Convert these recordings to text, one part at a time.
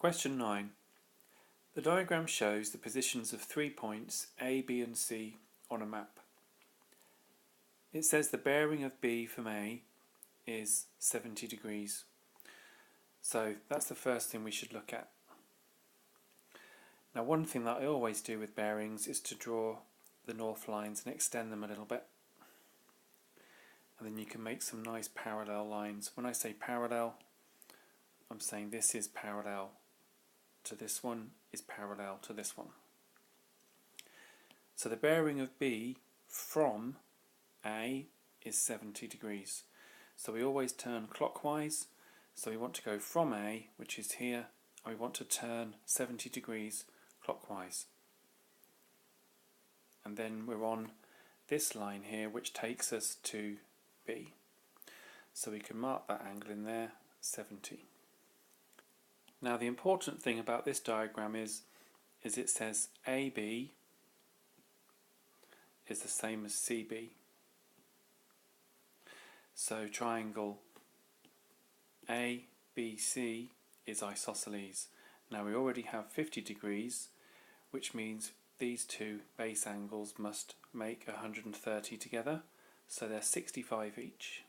Question 9. The diagram shows the positions of 3 points A, B and C on a map. It says the bearing of B from A is 70 degrees. So that's the first thing we should look at. Now, one thing that I always do with bearings is to draw the north lines and extend them a little bit. And then you can make some nice parallel lines. When I say parallel, I'm saying this is parallel to this one is parallel to this one. So the bearing of B from A is 70 degrees. So we always turn clockwise. So we want to go from A, which is here, and we want to turn 70 degrees clockwise. And then we're on this line here, which takes us to B. So we can mark that angle in there, 70. Now the important thing about this diagram is it says AB is the same as CB. So triangle ABC is isosceles. Now we already have 50 degrees, which means these two base angles must make 130 together, so they're 65 each.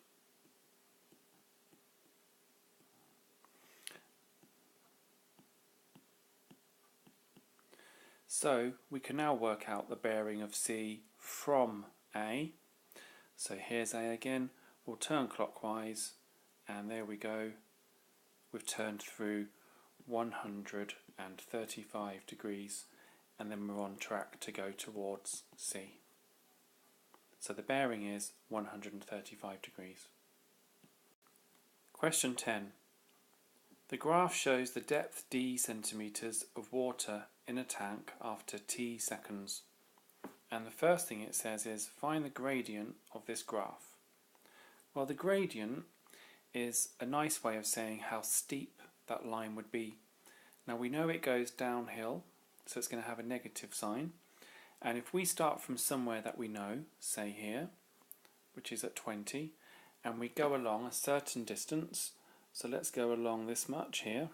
So we can now work out the bearing of C from A. So here's A again, we'll turn clockwise, and there we go, we've turned through 135 degrees, and then we're on track to go towards C. So the bearing is 135 degrees. Question 10. The graph shows the depth d centimetres of water in a tank after t seconds. And the first thing it says is find the gradient of this graph. Well, the gradient is a nice way of saying how steep that line would be. Now we know it goes downhill, so it's going to have a negative sign. And if we start from somewhere that we know, say here, which is at 20, and we go along a certain distance, so let's go along this much here,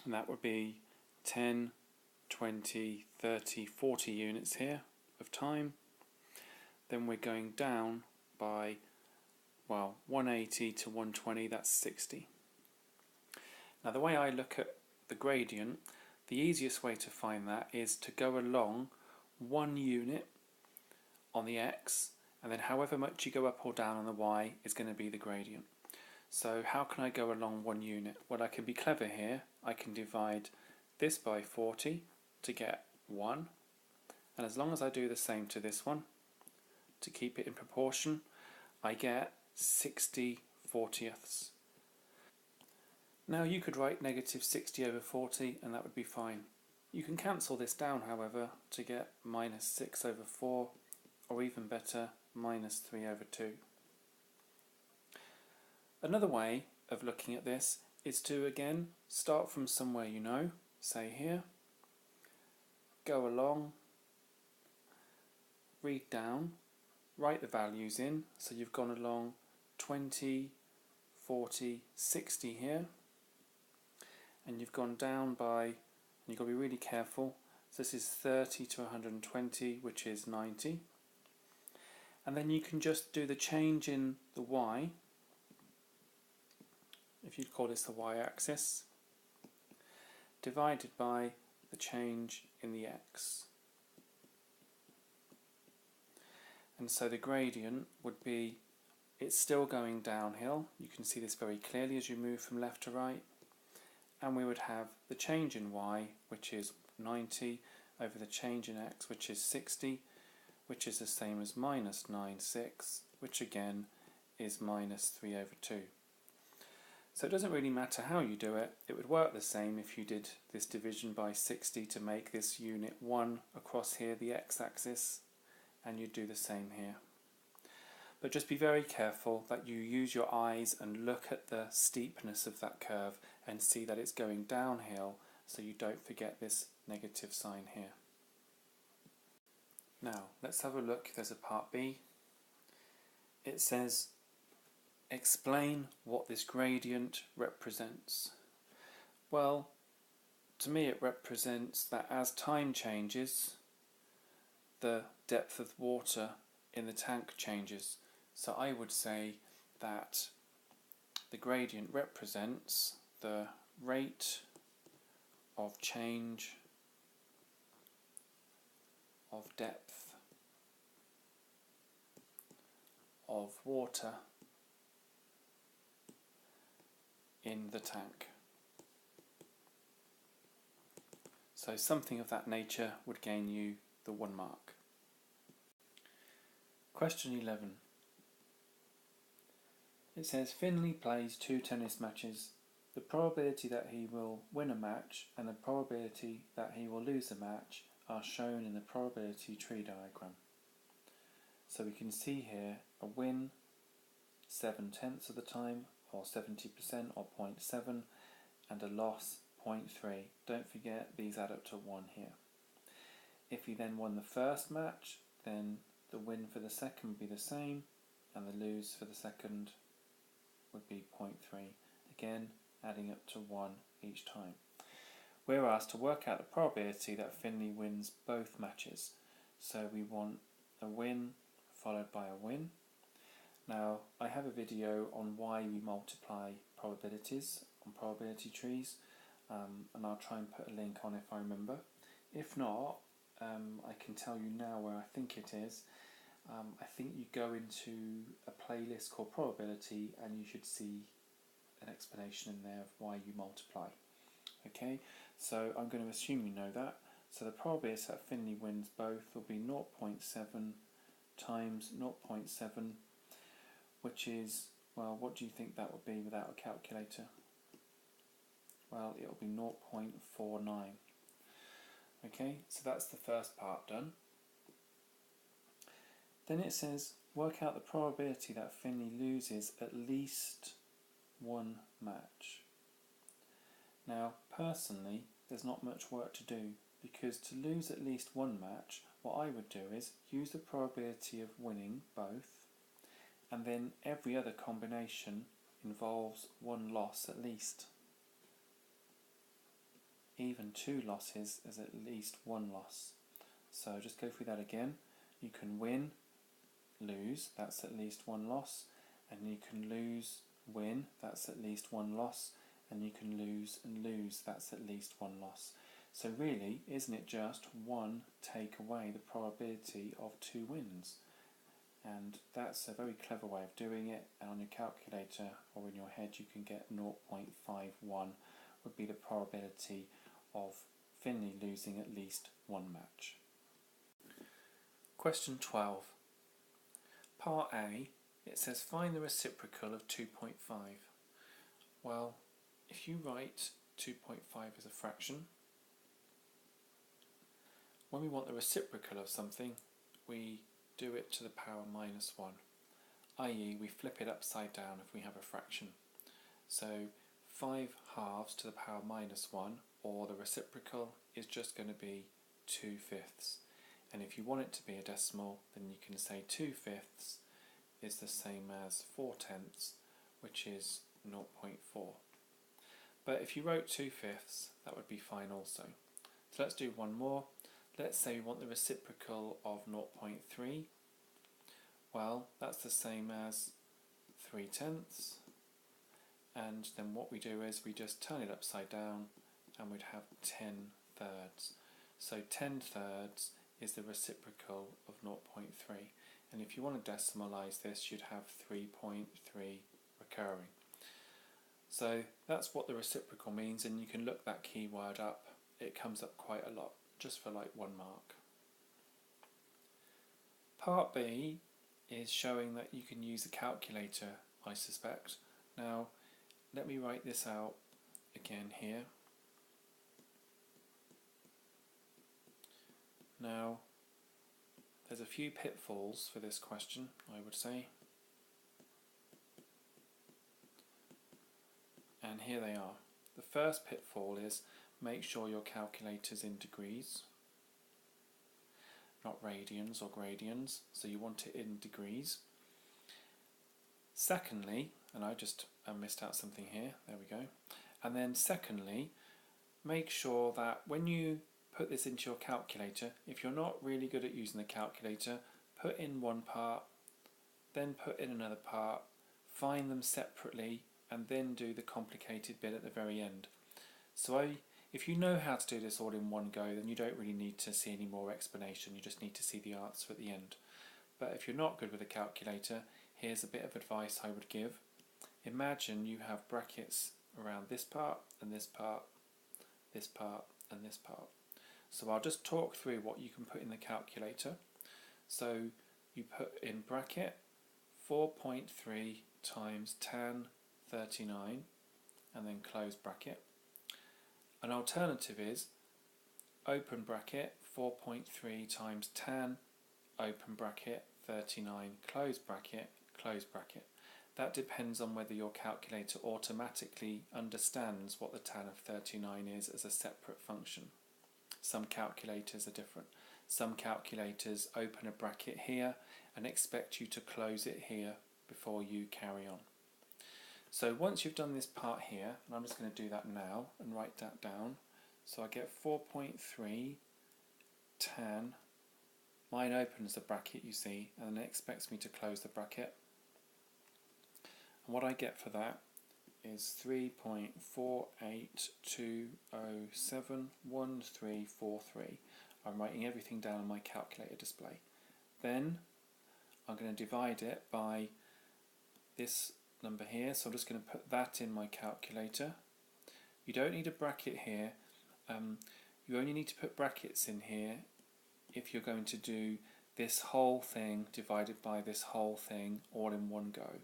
and that would be 10, 20, 30, 40 units here of time. Then we're going down by, well, 180 to 120, that's 60. Now the way I look at the gradient, the easiest way to find that is to go along 1 unit on the x, and then however much you go up or down on the y is going to be the gradient. So how can I go along 1 unit? Well, I can be clever here. I can divide this by 40 to get 1, and as long as I do the same to this one, to keep it in proportion, I get 60 40ths. Now you could write negative 60 over 40 and that would be fine. You can cancel this down, however, to get minus 6 over 4, or even better, minus 3 over 2. Another way of looking at this is to again start from somewhere you know, say here, go along, read down, write the values in, so you've gone along 20, 40, 60 here, and you've gone down by, and you've got to be really careful, so this is 30 to 120, which is 90, and then you can just do the change in the y, if you'd call this the y-axis, divided by the change in the x. And so the gradient would be, it's still going downhill, you can see this very clearly as you move from left to right, and we would have the change in y, which is 90, over the change in x, which is 60, which is the same as minus 9/6, which again is minus 3 over 2. So it doesn't really matter how you do it, it would work the same if you did this division by 60 to make this unit 1 across here, the x-axis, and you'd do the same here. But just be very careful that you use your eyes and look at the steepness of that curve and see that it's going downhill, so you don't forget this negative sign here. Now let's have a look. There's a part B. It says explain what this gradient represents. Well, to me it represents that as time changes, the depth of water in the tank changes. So I would say that the gradient represents the rate of change of depth of water in the tank. So something of that nature would gain you the 1 mark. Question 11. It says Finley plays 2 tennis matches. The probability that he will win a match and the probability that he will lose a match are shown in the probability tree diagram. So we can see here a win 7/10 of the time, or 70%, or 0.7, and a loss 0.3. Don't forget these add up to 1 here. If he then won the first match, then the win for the second would be the same, and the lose for the second would be 0.3. Again, adding up to 1 each time. We're asked to work out the probability that Finley wins both matches. So we want a win followed by a win. Now, I have a video on why we multiply probabilities on probability trees, and I'll try and put a link on if I remember. If not, I can tell you now where I think it is. I think you go into a playlist called probability and you should see an explanation in there of why you multiply. Okay, so I'm going to assume you know that. So the probability that Finley wins both will be 0.7 times 0.7, which is, well, what do you think that would be without a calculator? Well, it will be 0.49. Okay, so that's the first part done. Then it says, work out the probability that Finley loses at least 1 match. Now, personally, there's not much work to do, because to lose at least 1 match, what I would do is use the probability of winning both, and then every other combination involves 1 loss at least. Even 2 losses is at least 1 loss. So just go through that again. You can win, lose, that's at least 1 loss, and you can lose, win, that's at least 1 loss, and you can lose and lose, that's at least 1 loss. So really, isn't it just 1 take away the probability of 2 wins? And that's a very clever way of doing it, and on your calculator or in your head you can get 0.51 would be the probability of Finley losing at least 1 match. Question 12. Part A, it says find the reciprocal of 2.5. Well, if you write 2.5 as a fraction, when we want the reciprocal of something, we do it to the power minus 1, i.e. we flip it upside down if we have a fraction. So 5 halves to the power minus 1, or the reciprocal, is just going to be 2/5. And if you want it to be a decimal, then you can say 2/5 is the same as 4/10, which is 0.4. But if you wrote 2/5, that would be fine also. So let's do one more. Let's say we want the reciprocal of 0.3. Well, that's the same as 3/10. And then what we do is we just turn it upside down and we'd have 10/3. So 10/3 is the reciprocal of 0.3. And if you want to decimalize this, you'd have 3.3 recurring. So that's what the reciprocal means, and you can look that keyword up. It comes up quite a lot, just for like 1 mark. Part B is showing that you can use a calculator, I suspect. Now, let me write this out again here. Now, there's a few pitfalls for this question, I would say. And here they are. The first pitfall is make sure your calculator's in degrees, not radians or gradians, so you want it in degrees. Secondly, and I just missed out something here, there we go. And then secondly, make sure that when you put this into your calculator, if you're not really good at using the calculator, put in one part, then put in another part, find them separately, and then do the complicated bit at the very end. So if you know how to do this all in one go, then you don't really need to see any more explanation, you just need to see the answer at the end. But if you're not good with a calculator, here's a bit of advice I would give. Imagine you have brackets around this part, and this part, this part, and this part. So I'll just talk through what you can put in the calculator. So you put in bracket 4.3 times tan 39, and then close bracket. An alternative is open bracket 4.3 times tan, open bracket 39, close bracket, close bracket. That depends on whether your calculator automatically understands what the tan of 39 is as a separate function. Some calculators are different. Some calculators open a bracket here and expect you to close it here before you carry on. So once you've done this part here, and I'm just going to do that now and write that down. So I get 4.3 tan. Mine opens the bracket, you see, and then it expects me to close the bracket. And what I get for that is 3.482071343. I'm writing everything down on my calculator display. Then I'm going to divide it by this number here, so I'm just going to put that in my calculator. You don't need a bracket here. You only need to put brackets in here if you're going to do this whole thing divided by this whole thing all in one go.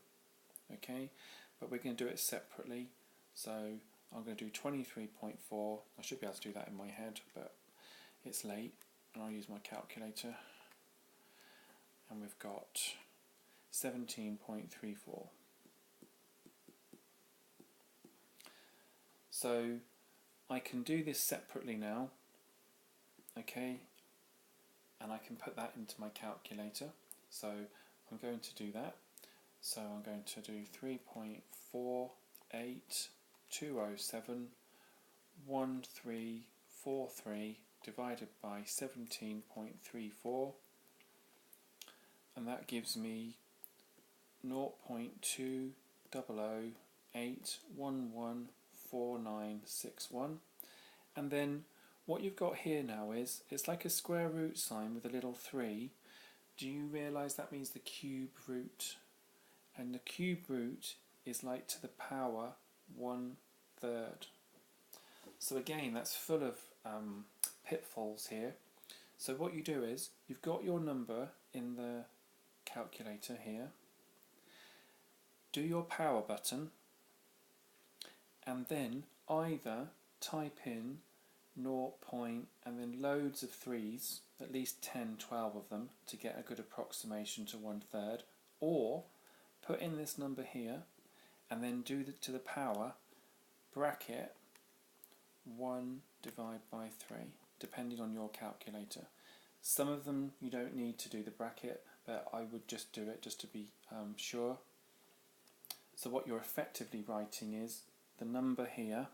Okay, but we're going to do it separately. So I'm going to do 23.4. I should be able to do that in my head, but it's late, and I'll use my calculator. And we've got 17.34. So I can do this separately now, okay, and I can put that into my calculator. So I'm going to do that. So I'm going to do 3.482071343 divided by 17.34, and that gives me 0.2008114961. And then what you've got here now is, it's like a square root sign with a little 3. Do you realise that means the cube root? And the cube root is like to the power 1/3. So again, that's full of pitfalls here. So what you do is, you've got your number in the calculator here, do your power button, and then either type in 0. And then loads of 3's, at least 10, 12 of them, to get a good approximation to 1/3, or put in this number here and then do to the power bracket 1 divided by 3, depending on your calculator. Some of them you don't need to do the bracket, but I would just do it just to be sure. So what you're effectively writing is the number here,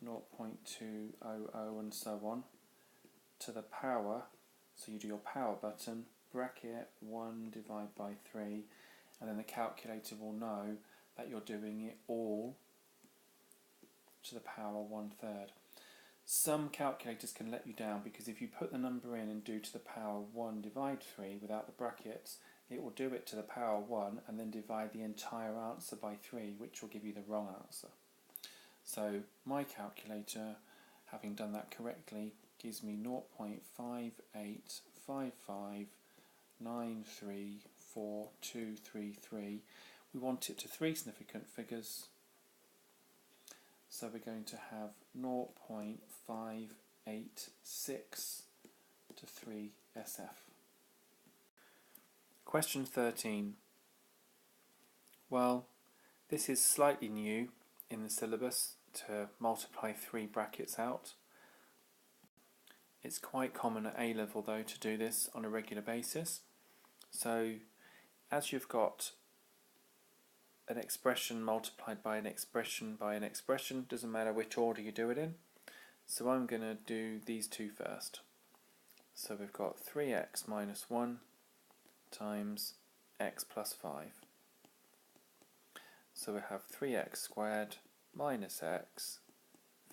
0.200 and so on, to the power, so you do your power button, bracket 1 divided by 3, and then the calculator will know that you're doing it all to the power 1/3. Some calculators can let you down, because if you put the number in and do to the power 1 divide 3 without the brackets, it will do it to the power 1 and then divide the entire answer by 3, which will give you the wrong answer. So my calculator, having done that correctly, gives me 0.5855934233. We want it to 3 significant figures, so we're going to have 0.586 to 3 SF. Question 13. Well, this is slightly new in the syllabus, to multiply 3 brackets out. It's quite common at A level though to do this on a regular basis. So as you've got an expression multiplied by an expression by an expression, doesn't matter which order you do it in. So I'm going to do these two first. So we've got 3x minus 1 times x plus 5. So we have 3x squared minus x,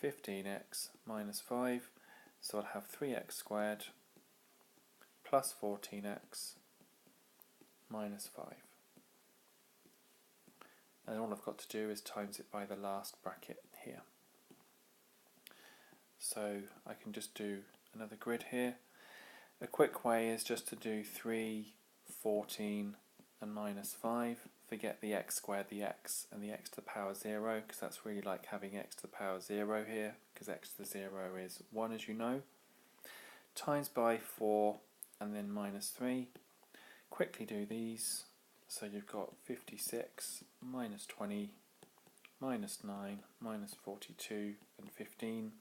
15x minus 5. So I'll have 3x squared plus 14x minus 5. And all I've got to do is times it by the last bracket here. So I can just do another grid here. A quick way is just to do 3, 14 and minus 5. Forget the x squared, the x and the x to the power 0, because that's really like having x to the power 0 here, because x to the 0 is 1, as you know. Times by 4 and then minus 3. Quickly do these. So you've got 56 minus 20 minus 9 minus 42 and 15.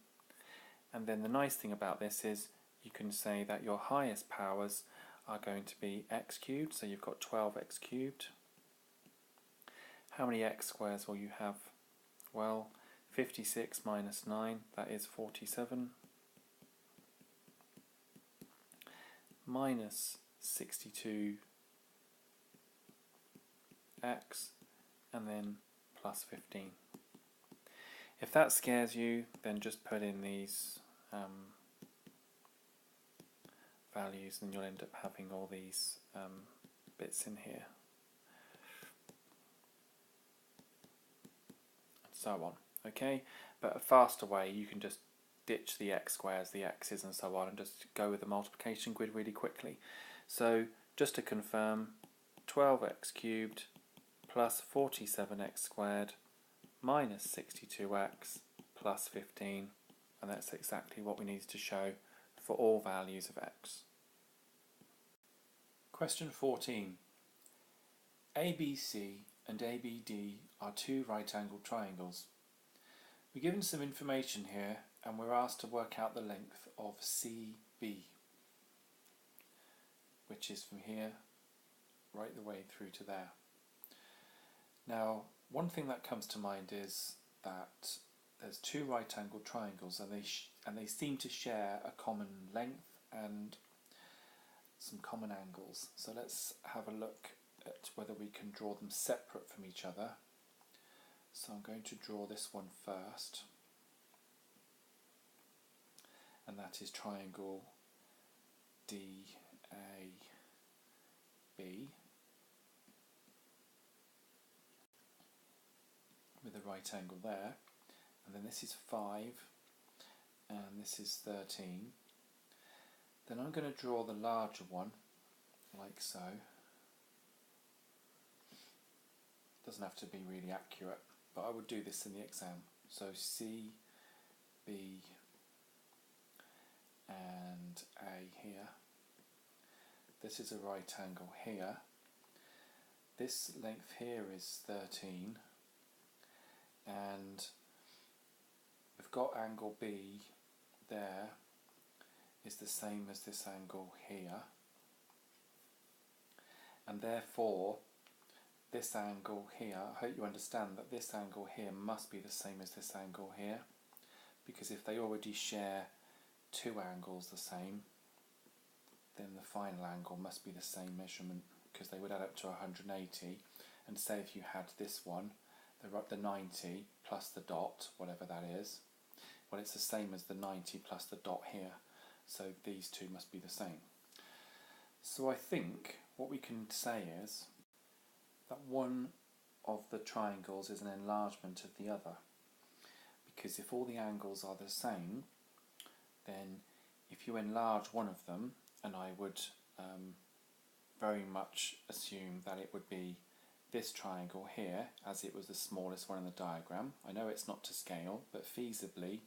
And then the nice thing about this is you can say that your highest powers are going to be x cubed, so you've got 12x cubed. How many x squares will you have? Well, 56 minus 9, that is 47, minus 62x, and then plus 15. If that scares you, then just put in these values and you'll end up having all these bits in here. So on, okay? But a faster way, you can just ditch the x squares, the x's and so on, and just go with the multiplication grid really quickly. So just to confirm, 12x cubed plus 47x squared minus 62x plus 15, and that's exactly what we need to show for all values of x. Question 14. ABC and ABD are two right-angled triangles. We're given some information here and we're asked to work out the length of CB, which is from here right the way through to there. Now, one thing that comes to mind is that there's two right-angled triangles and they seem to share a common length and some common angles. So let's have a look at whether we can draw them separate from each other. So I'm going to draw this one first, and that is triangle DAB, with a right angle there, and then this is 5 and this is 13. Then I'm going to draw the larger one like so. Doesn't have to be really accurate, but I would do this in the exam. So C, B and A here. This is a right angle here. This length here is 13, and we've got angle B there is the same as this angle here, and therefore this angle here, I hope you understand that this angle here must be the same as this angle here, because if they already share two angles the same, then the final angle must be the same measurement, because they would add up to 180. And say if you had this one, the 90 plus the dot, whatever that is, well, it's the same as the 90 plus the dot here, so these two must be the same. So I think what we can say is that one of the triangles is an enlargement of the other, because if all the angles are the same, then if you enlarge one of them, and I would very much assume that it would be this triangle here, as it was the smallest one in the diagram. I know it's not to scale, but feasibly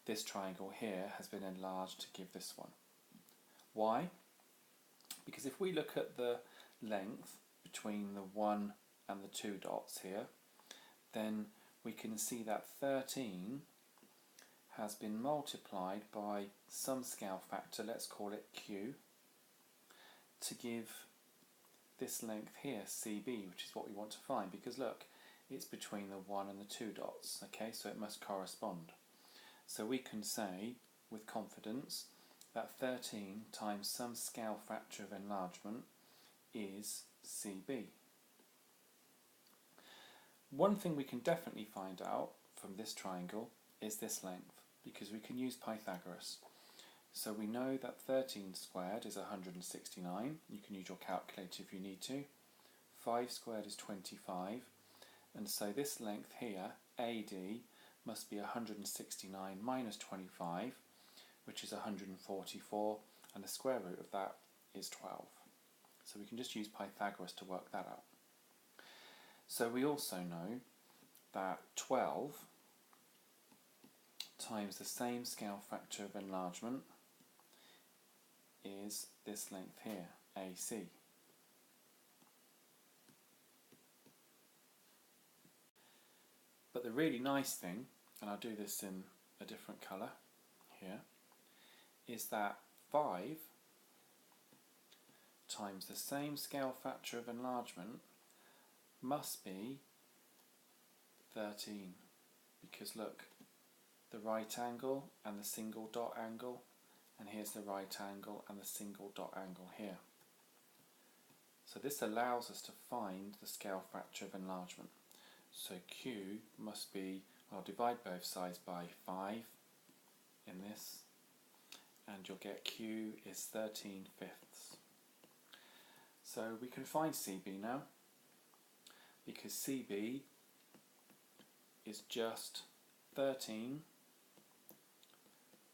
this triangle here has been enlarged to give this one. Why? Because if we look at the length between the 1 and the 2 dots here, then we can see that 13 has been multiplied by some scale factor, let's call it Q, to give this length here, CB, which is what we want to find. Because look, it's between the 1 and the 2 dots, okay, so it must correspond. So we can say with confidence that 13 times some scale factor of enlargement is CB. One thing we can definitely find out from this triangle is this length, because we can use Pythagoras. So we know that 13 squared is 169, you can use your calculator if you need to. 5 squared is 25, and so this length here, AD, must be 169 minus 25, which is 144, and the square root of that is 12. So we can just use Pythagoras to work that out. So we also know that 12 times the same scale factor of enlargement is this length here, AC. But the really nice thing, and I'll do this in a different colour here, is that 5 times the same scale factor of enlargement must be 13, because look, the right angle and the single dot angle, and here's the right angle and the single dot angle here. So this allows us to find the scale factor of enlargement. So Q must be, well, divide both sides by 5 in this, and you'll get Q is 13/5. So we can find CB now, because CB is just 13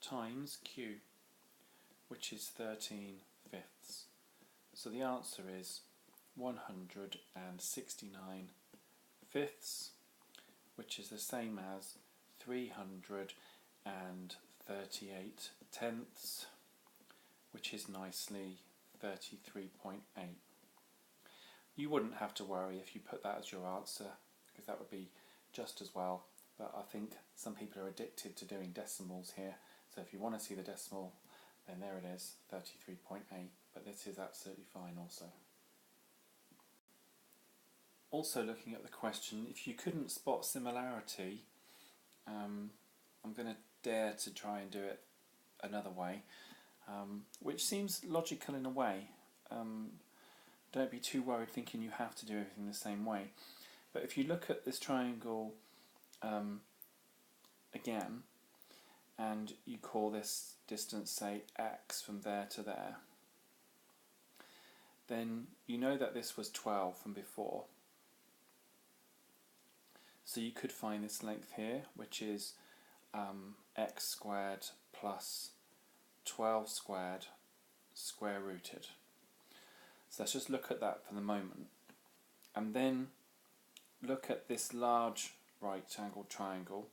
times Q, which is 13/5. So the answer is 169/5, which is the same as 338/10, which is nicely 33.8. You wouldn't have to worry if you put that as your answer, because that would be just as well, but I think some people are addicted to doing decimals here, so if you want to see the decimal, then there it is, 33.8, but this is absolutely fine also. Also looking at the question, if you couldn't spot similarity, I'm going to dare to try and do it another way, which seems logical in a way. Don't be too worried thinking you have to do everything the same way. But if you look at this triangle again, and you call this distance, say, x from there to there, then you know that this was 12 from before. So you could find this length here, which is x squared plus 12 squared square rooted. So let's just look at that for the moment. And then look at this large right angled triangle,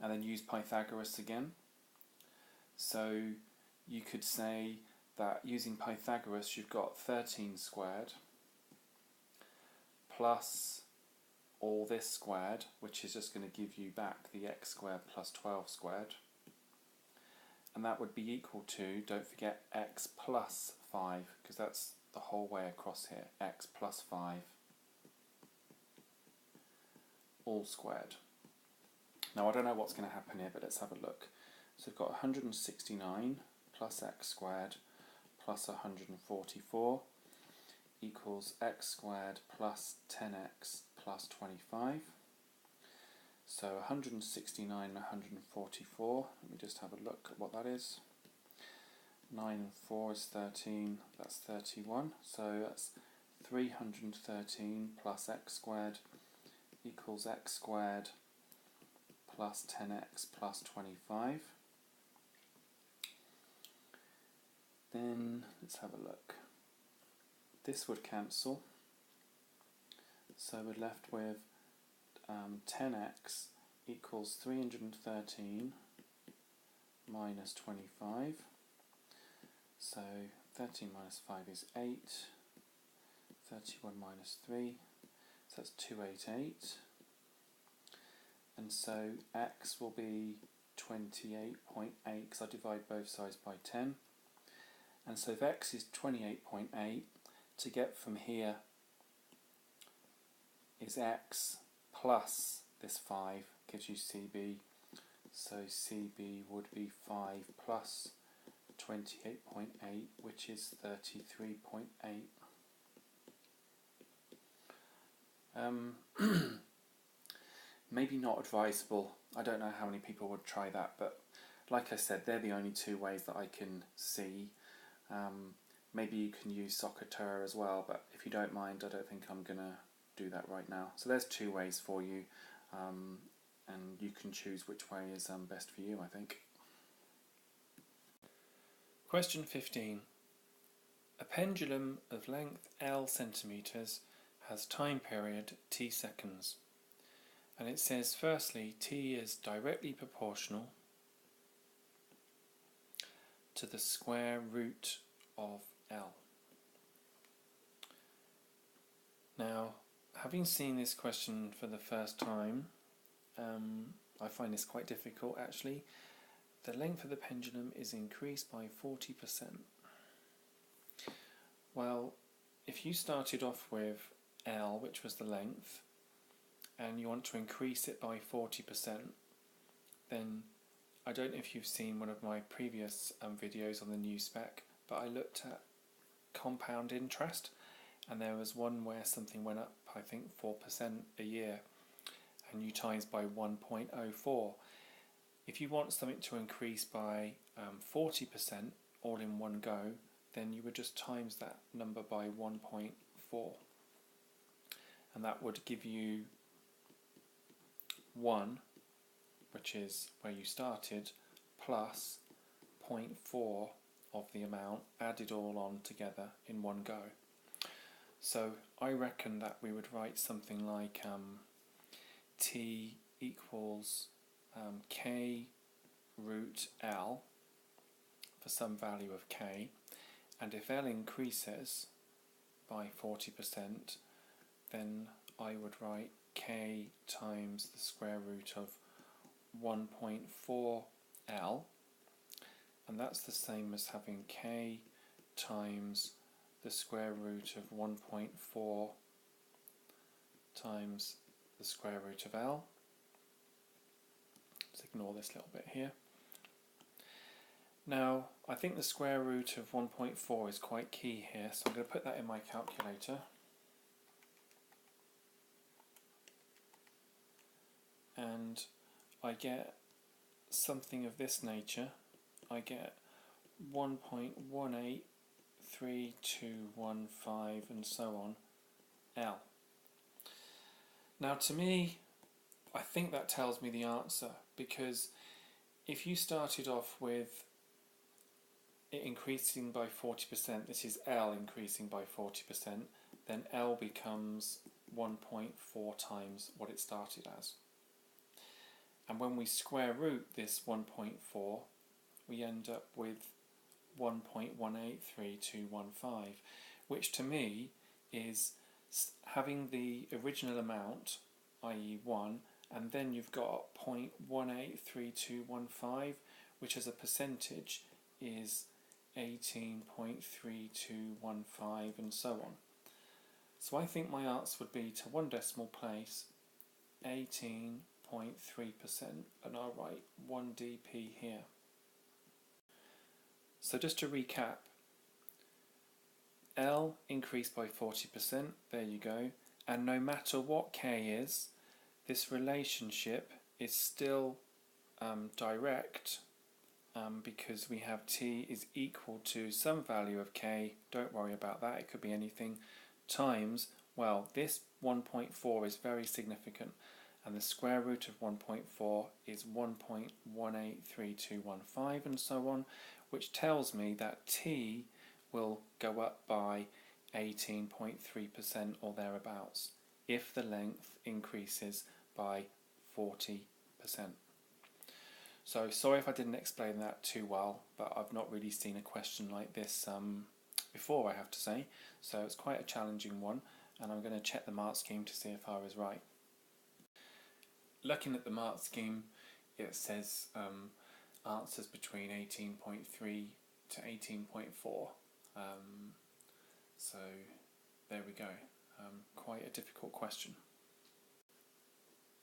and then use Pythagoras again. So you could say that using Pythagoras you've got 13 squared plus all this squared, which is just going to give you back the x squared plus 12 squared, and that would be equal to, don't forget, x plus 5, because that's the whole way across here, x plus 5 all squared. Now I don't know what's going to happen here, but let's have a look. So we've got 169 plus x squared plus 144 equals x squared plus 10x plus 25. So 169 and 144, let me just have a look at what that is. 9 and 4 is 13, that's 31, so that's 313 plus x squared equals x squared plus 10x plus 25. Then let's have a look. This would cancel, so we're left with 10x equals 313 minus 25. So 13 minus 5 is 8, 31 minus 3, so that's 288. And so x will be 28.8, because I divide both sides by 10. And so if x is 28.8, to get from here is x plus this 5 gives you CB. So CB would be 5 plus 28.8, which is 33.8. Maybe not advisable. I don't know how many people would try that, but like I said, they're the only two ways that I can see. Maybe you can use Socrator as well, but if you don't mind, I don't think I'm going to do that right now. So there's two ways for you, and you can choose which way is best for you, I think. Question 15. A pendulum of length L centimetres has time period t seconds. And it says, firstly, t is directly proportional to the square root of L. Now, having seen this question for the first time, I find this quite difficult actually. The length of the pendulum is increased by 40%. Well, if you started off with L, which was the length, and you want to increase it by 40%, then I don't know if you've seen one of my previous videos on the new SPEC, but I looked at compound interest, and there was one where something went up, I think 4% a year, and you times by 1.04. If you want something to increase by 40% all in one go, then you would just times that number by 1.4, and that would give you 1, which is where you started, plus 0.4 of the amount added all on together in one go. So I reckon that we would write something like t equals k root L for some value of k, and if L increases by 40%, then I would write k times the square root of 1.4 L, and that's the same as having k times the square root of 1.4 times the square root of L. Let's ignore this little bit here. Now, I think the square root of 1.4 is quite key here, so I'm going to put that in my calculator. And I get something of this nature. I get 1.183215 and so on L. Now to me, I think that tells me the answer, because if you started off with it increasing by 40%, this is L increasing by 40%, then L becomes 1.4 times what it started as. And when we square root this 1.4, we end up with 1.183215, which to me is having the original amount, i.e. 1, and then you've got 0.183215, which as a percentage is 18.3215 and so on. So I think my answer would be, to one decimal place, 18.3%, and I'll write 1 dp here. So just to recap, L increased by 40%, there you go, and no matter what k is, this relationship is still direct, because we have t is equal to some value of k, don't worry about that, it could be anything, times, well, this 1.4 is very significant, and the square root of 1.4 is 1.183215 and so on, which tells me that t will go up by 18.3% or thereabouts if the length increases by 40%. So sorry if I didn't explain that too well, but I've not really seen a question like this before, I have to say, so it's quite a challenging one, and I'm going to check the mark scheme to see if I was right. Looking at the mark scheme, it says answers between 18.3 to 18.4, so there we go. Quite a difficult question.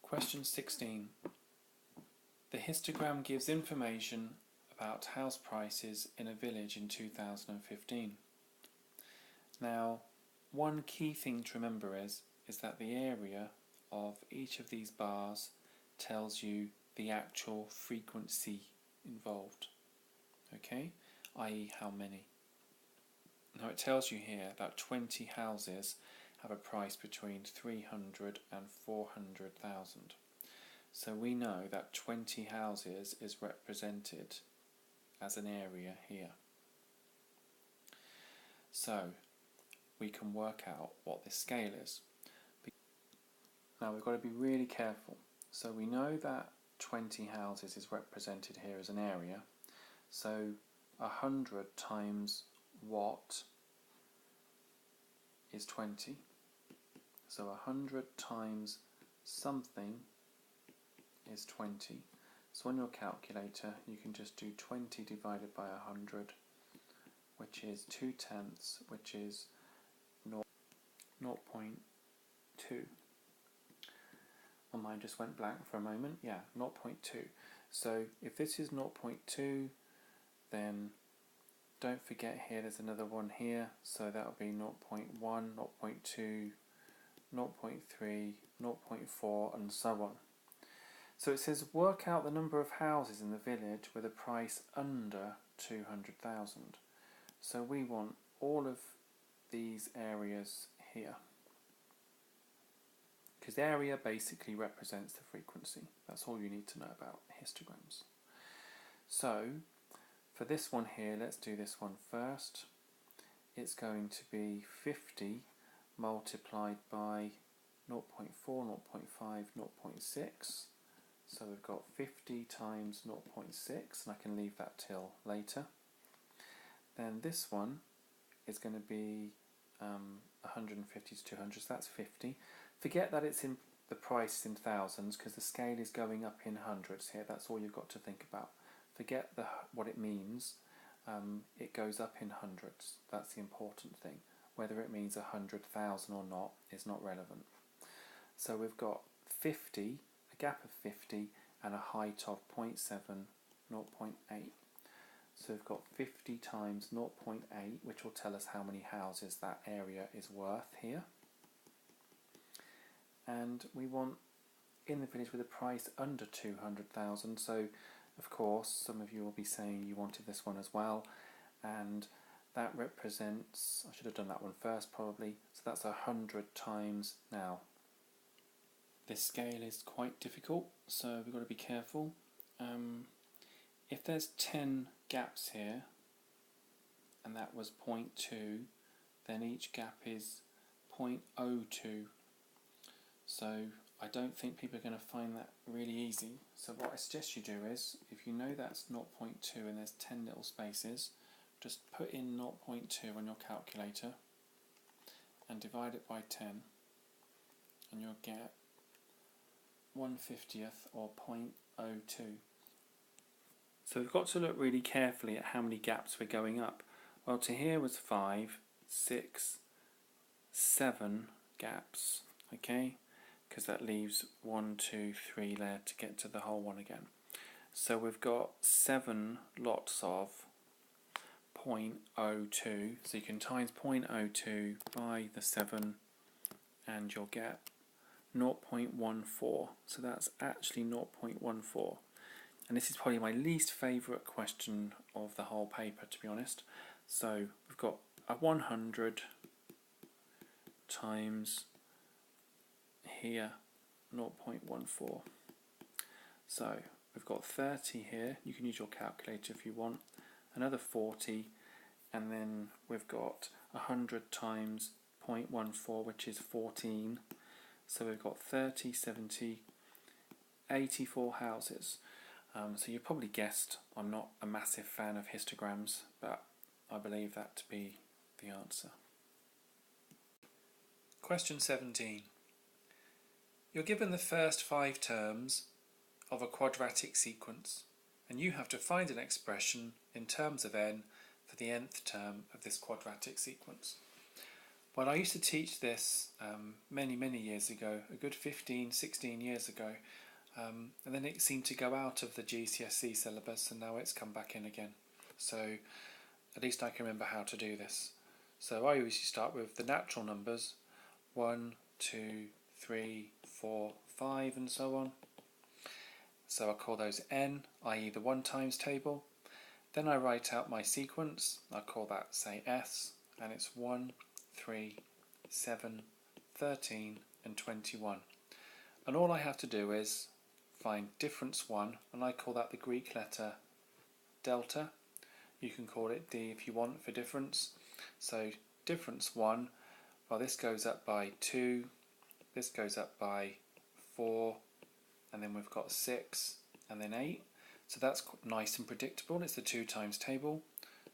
Question 16. The histogram gives information about house prices in a village in 2015. Now, one key thing to remember is that the area of each of these bars tells you the actual frequency involved, okay, i.e. how many. Now it tells you here that 20 houses have a price between 300 and 400,000. So we know that 20 houses is represented as an area here. So we can work out what this scale is. Now we've got to be really careful. So we know that 20 houses is represented here as an area. So 100 times what is 20? So 100 times something is 20. So on your calculator you can just do 20 divided by 100, which is 2/10, which is 0.2. My mind just went blank for a moment. Yeah, 0.2. So if this is 0.2, then don't forget here there's another one here, so that will be 0.1, 0.2, 0.3, 0.4 and so on. So it says work out the number of houses in the village with a price under 200,000. So we want all of these areas here, because the area basically represents the frequency. That's all you need to know about histograms. So for this one here, let's do this one first. It's going to be 50 multiplied by 0.4, 0.5, 0.6. So we've got 50 times 0.6, and I can leave that till later. Then this one is going to be 150 to 200, so that's 50. Forget that it's in the price in thousands, because the scale is going up in hundreds here. That's all you've got to think about. Forget what it means. It goes up in hundreds. That's the important thing. Whether it means 100,000 or not is not relevant. So we've got 50, a gap of 50, and a height of 0.7, 0.8. So we've got 50 times 0.8, which will tell us how many houses that area is worth here. And we want in the village with a price under 200,000. So of course some of you will be saying you wanted this one as well, and that represents, I should have done that one first probably, so that's 100 times. Now this scale is quite difficult, so we've got to be careful. If there's 10 gaps here and that was 0.2, then each gap is 0.02. So I don't think people are going to find that really easy. So what I suggest you do is, if you know that's 0.2 and there's 10 little spaces, just put in 0.2 on your calculator and divide it by 10, and you'll get 1/50 or 0.02. So we've got to look really carefully at how many gaps we're going up. Well, to here was 5, 6, 7 gaps, okay? Because that leaves 1, 2, 3 there to get to the whole one again. So we've got 7 lots of 0.02, so you can times 0.02 by the 7 and you'll get 0.14. So that's actually 0.14. And this is probably my least favourite question of the whole paper, to be honest. So we've got a 100 times here 0.14. So we've got 30 here, you can use your calculator if you want, another 40, and then we've got 100 times 0.14, which is 14. So we've got 30, 70, 84 houses. So you probably guessed I'm not a massive fan of histograms, but I believe that to be the answer. Question 17. You're given the first 5 terms of a quadratic sequence, and you have to find an expression in terms of n for the nth term of this quadratic sequence. Well, I used to teach this many years ago, a good 15, 16 years ago, and then it seemed to go out of the GCSE syllabus and now it's come back in again. So at least I can remember how to do this. So I always start with the natural numbers, 1, 2, 3, 4, 5 and so on. So I call those n, i.e. the 1 times table. Then I write out my sequence, I call that say S, and it's 1, 3, 7, 13 and 21. And all I have to do is find difference 1, and I call that the Greek letter delta. You can call it D if you want for difference. So difference 1, well, this goes up by 2, this goes up by 4, and then we've got 6 and then 8. So that's nice and predictable. It's the 2 times table.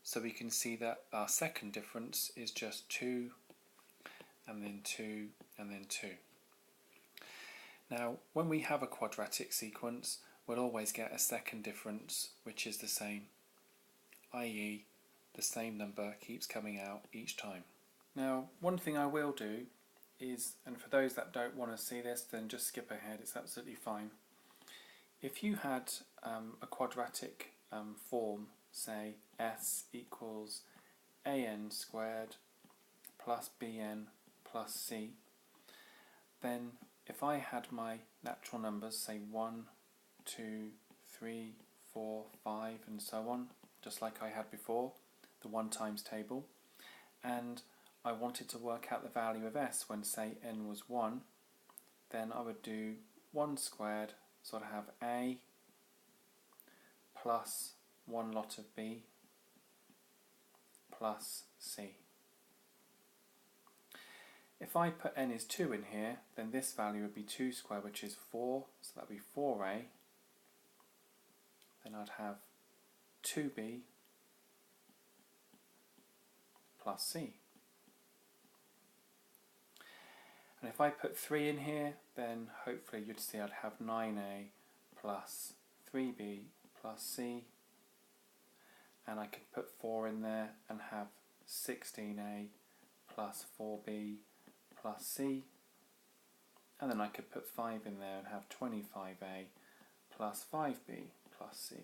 So we can see that our second difference is just 2 and then 2 and then 2. Now when we have a quadratic sequence, we'll always get a second difference which is the same, i.e. the same number keeps coming out each time. Now one thing I will do is, and for those that don't want to see this, then just skip ahead, it's absolutely fine. If you had a quadratic form, say S equals an squared plus bn plus c, then if I had my natural numbers, say 1, 2, 3, 4, 5 and so on, just like I had before, the 1 times table, and I wanted to work out the value of s when say n was 1, then I would do 1 squared, so I'd have a plus 1 lot of b plus c. If I put n is 2 in here, then this value would be 2 squared, which is 4, so that would be 4a. Then I'd have 2b plus c. And if I put 3 in here, then hopefully you'd see I'd have 9a plus 3b plus c. And I could put 4 in there and have 16a plus 4b plus c. And then I could put 5 in there and have 25a plus 5b plus c.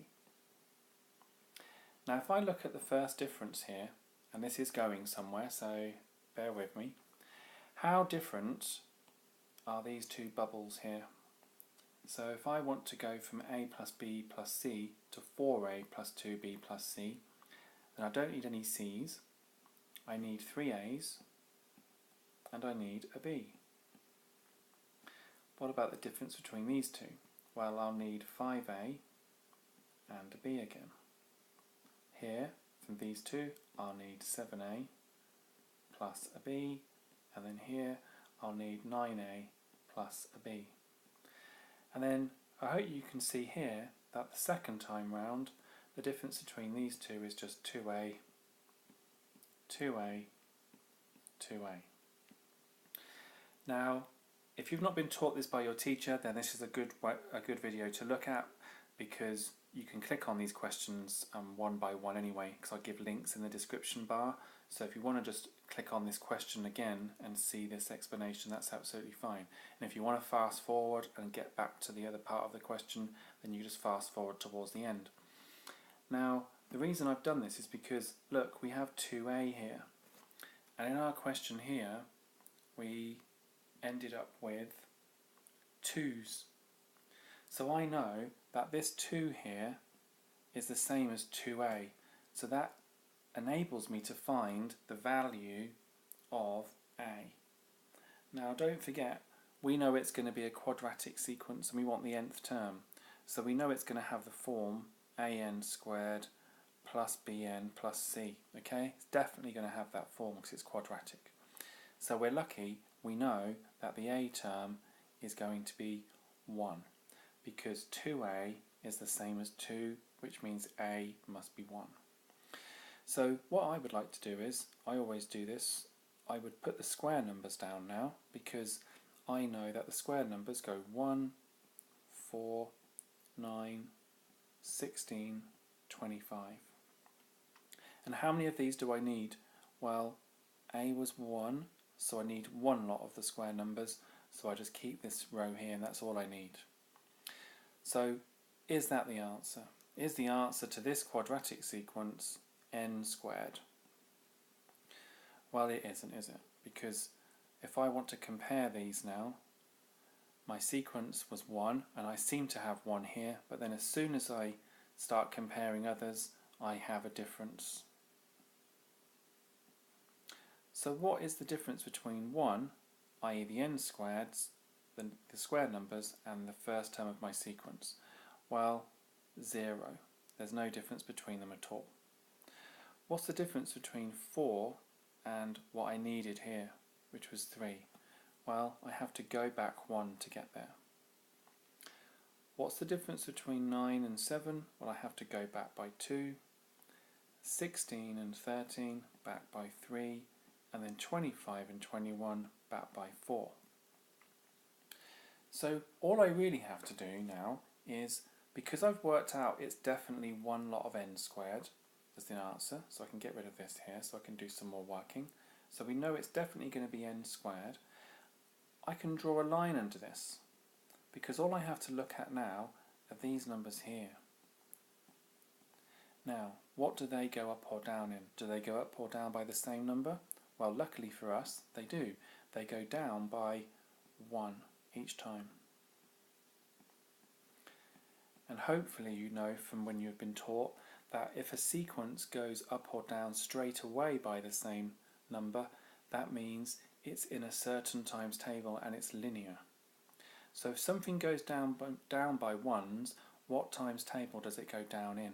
Now if I look at the first difference here, and this is going somewhere, so bear with me. How different are these two bubbles here? So if I want to go from a plus b plus c to 4a plus 2b plus c, then I don't need any c's, I need 3 a's, and I need a b. What about the difference between these two? Well, I'll need 5a and a b again. Here, from these two, I'll need 7a plus a b, and then here I'll need 9a plus a b. And then I hope you can see here that the second time round the difference between these two is just 2a, 2a, 2a. Now if you've not been taught this by your teacher, then this is a good video to look at, because you can click on these questions one by one anyway, because I'll give links in the description bar. So if you want to just click on this question again and see this explanation, that's absolutely fine. And if you want to fast forward and get back to the other part of the question, then you just fast forward towards the end. Now the reason I've done this is because look, we have 2a here, and in our question here we ended up with 2's. So I know that this 2 here is the same as 2a, so that enables me to find the value of a. Now don't forget, we know it's going to be a quadratic sequence and we want the nth term, so we know it's going to have the form an squared plus bn plus c. Okay, it's definitely going to have that form because it's quadratic. So we're lucky we know that the a term is going to be 1, because 2a is the same as 2, which means a must be 1. So what I would like to do is, I always do this, I would put the square numbers down now, because I know that the square numbers go 1, 4, 9, 16, 25. And how many of these do I need? Well, a was 1, so I need one lot of the square numbers, so I just keep this row here and that's all I need. So is that the answer? Is the answer to this quadratic sequence n squared? Well, it isn't, is it? Because if I want to compare these now, my sequence was 1 and I seem to have 1 here, but then as soon as I start comparing others, I have a difference. So what is the difference between 1, i.e. the n squareds, the square numbers, and the first term of my sequence? Well, 0. There's no difference between them at all. What's the difference between 4 and what I needed here, which was 3? Well, I have to go back 1 to get there. What's the difference between 9 and 7? Well, I have to go back by 2. 16 and 13 back by 3, and then 25 and 21 back by 4. So all I really have to do now is, because I've worked out it's definitely one lot of n squared as the answer, so I can get rid of this here so I can do some more working. So we know it's definitely going to be n squared. I can draw a line under this, because all I have to look at now are these numbers here. Now, what do they go up or down in? Do they go up or down by the same number? Well, luckily for us, they do. They go down by 1 each time. And hopefully you know from when you've been taught that if a sequence goes up or down straight away by the same number, that means it's in a certain times table and it's linear. So if something goes down by ones, what times table does it go down in?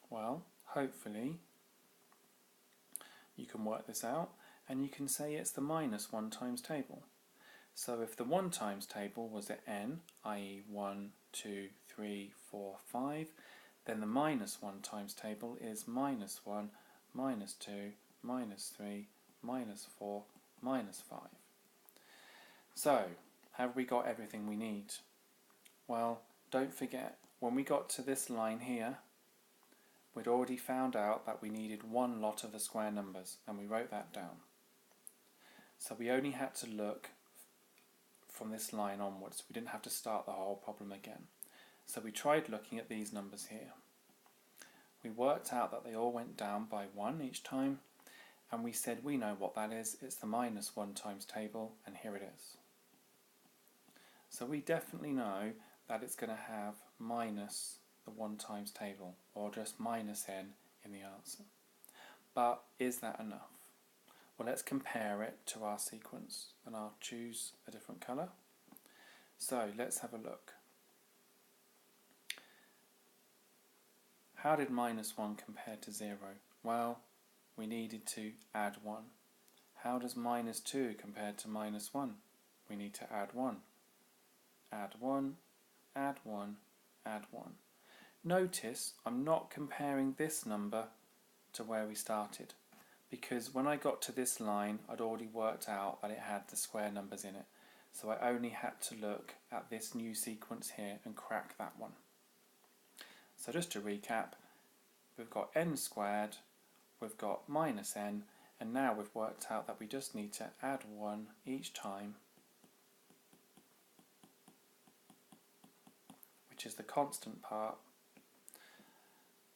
Well, hopefully you can work this out and you can say it's the -1 times table. So if the 1 times table was at n, i.e. 1, 2, 3, 4, 5, then the -1 times table is -1, -2, -3, -4, -5. So, have we got everything we need? Well, don't forget, when we got to this line here, we'd already found out that we needed one lot of the square numbers, and we wrote that down. So we only had to look from this line onwards. We didn't have to start the whole problem again. So we tried looking at these numbers here. We worked out that they all went down by 1 each time, and we said we know what that is. It's the -1 times table, and here it is. So we definitely know that it's going to have minus the 1 times table, or just -n in the answer. But is that enough? Well, let's compare it to our sequence, and I'll choose a different colour. So let's have a look. How did -1 compare to 0? Well, we needed to add 1. How does -2 compare to -1? We need to add 1. Add 1, add 1, add 1. Notice I'm not comparing this number to where we started, because when I got to this line I'd already worked out that it had the square numbers in it, so I only had to look at this new sequence here and crack that one. So just to recap, we've got n squared, we've got -n, and now we've worked out that we just need to add 1 each time, which is the constant part.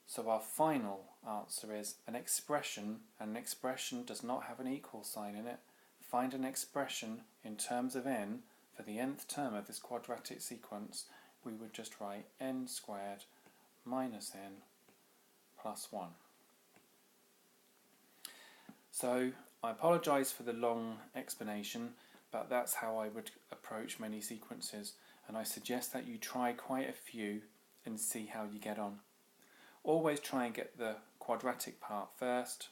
So our final answer is an expression, and an expression does not have an equal sign in it. Find an expression in terms of n for the nth term of this quadratic sequence. We would just write n squared minus n plus 1. So I apologise for the long explanation, but that's how I would approach many sequences, and I suggest that you try quite a few and see how you get on. Always try and get the quadratic part first,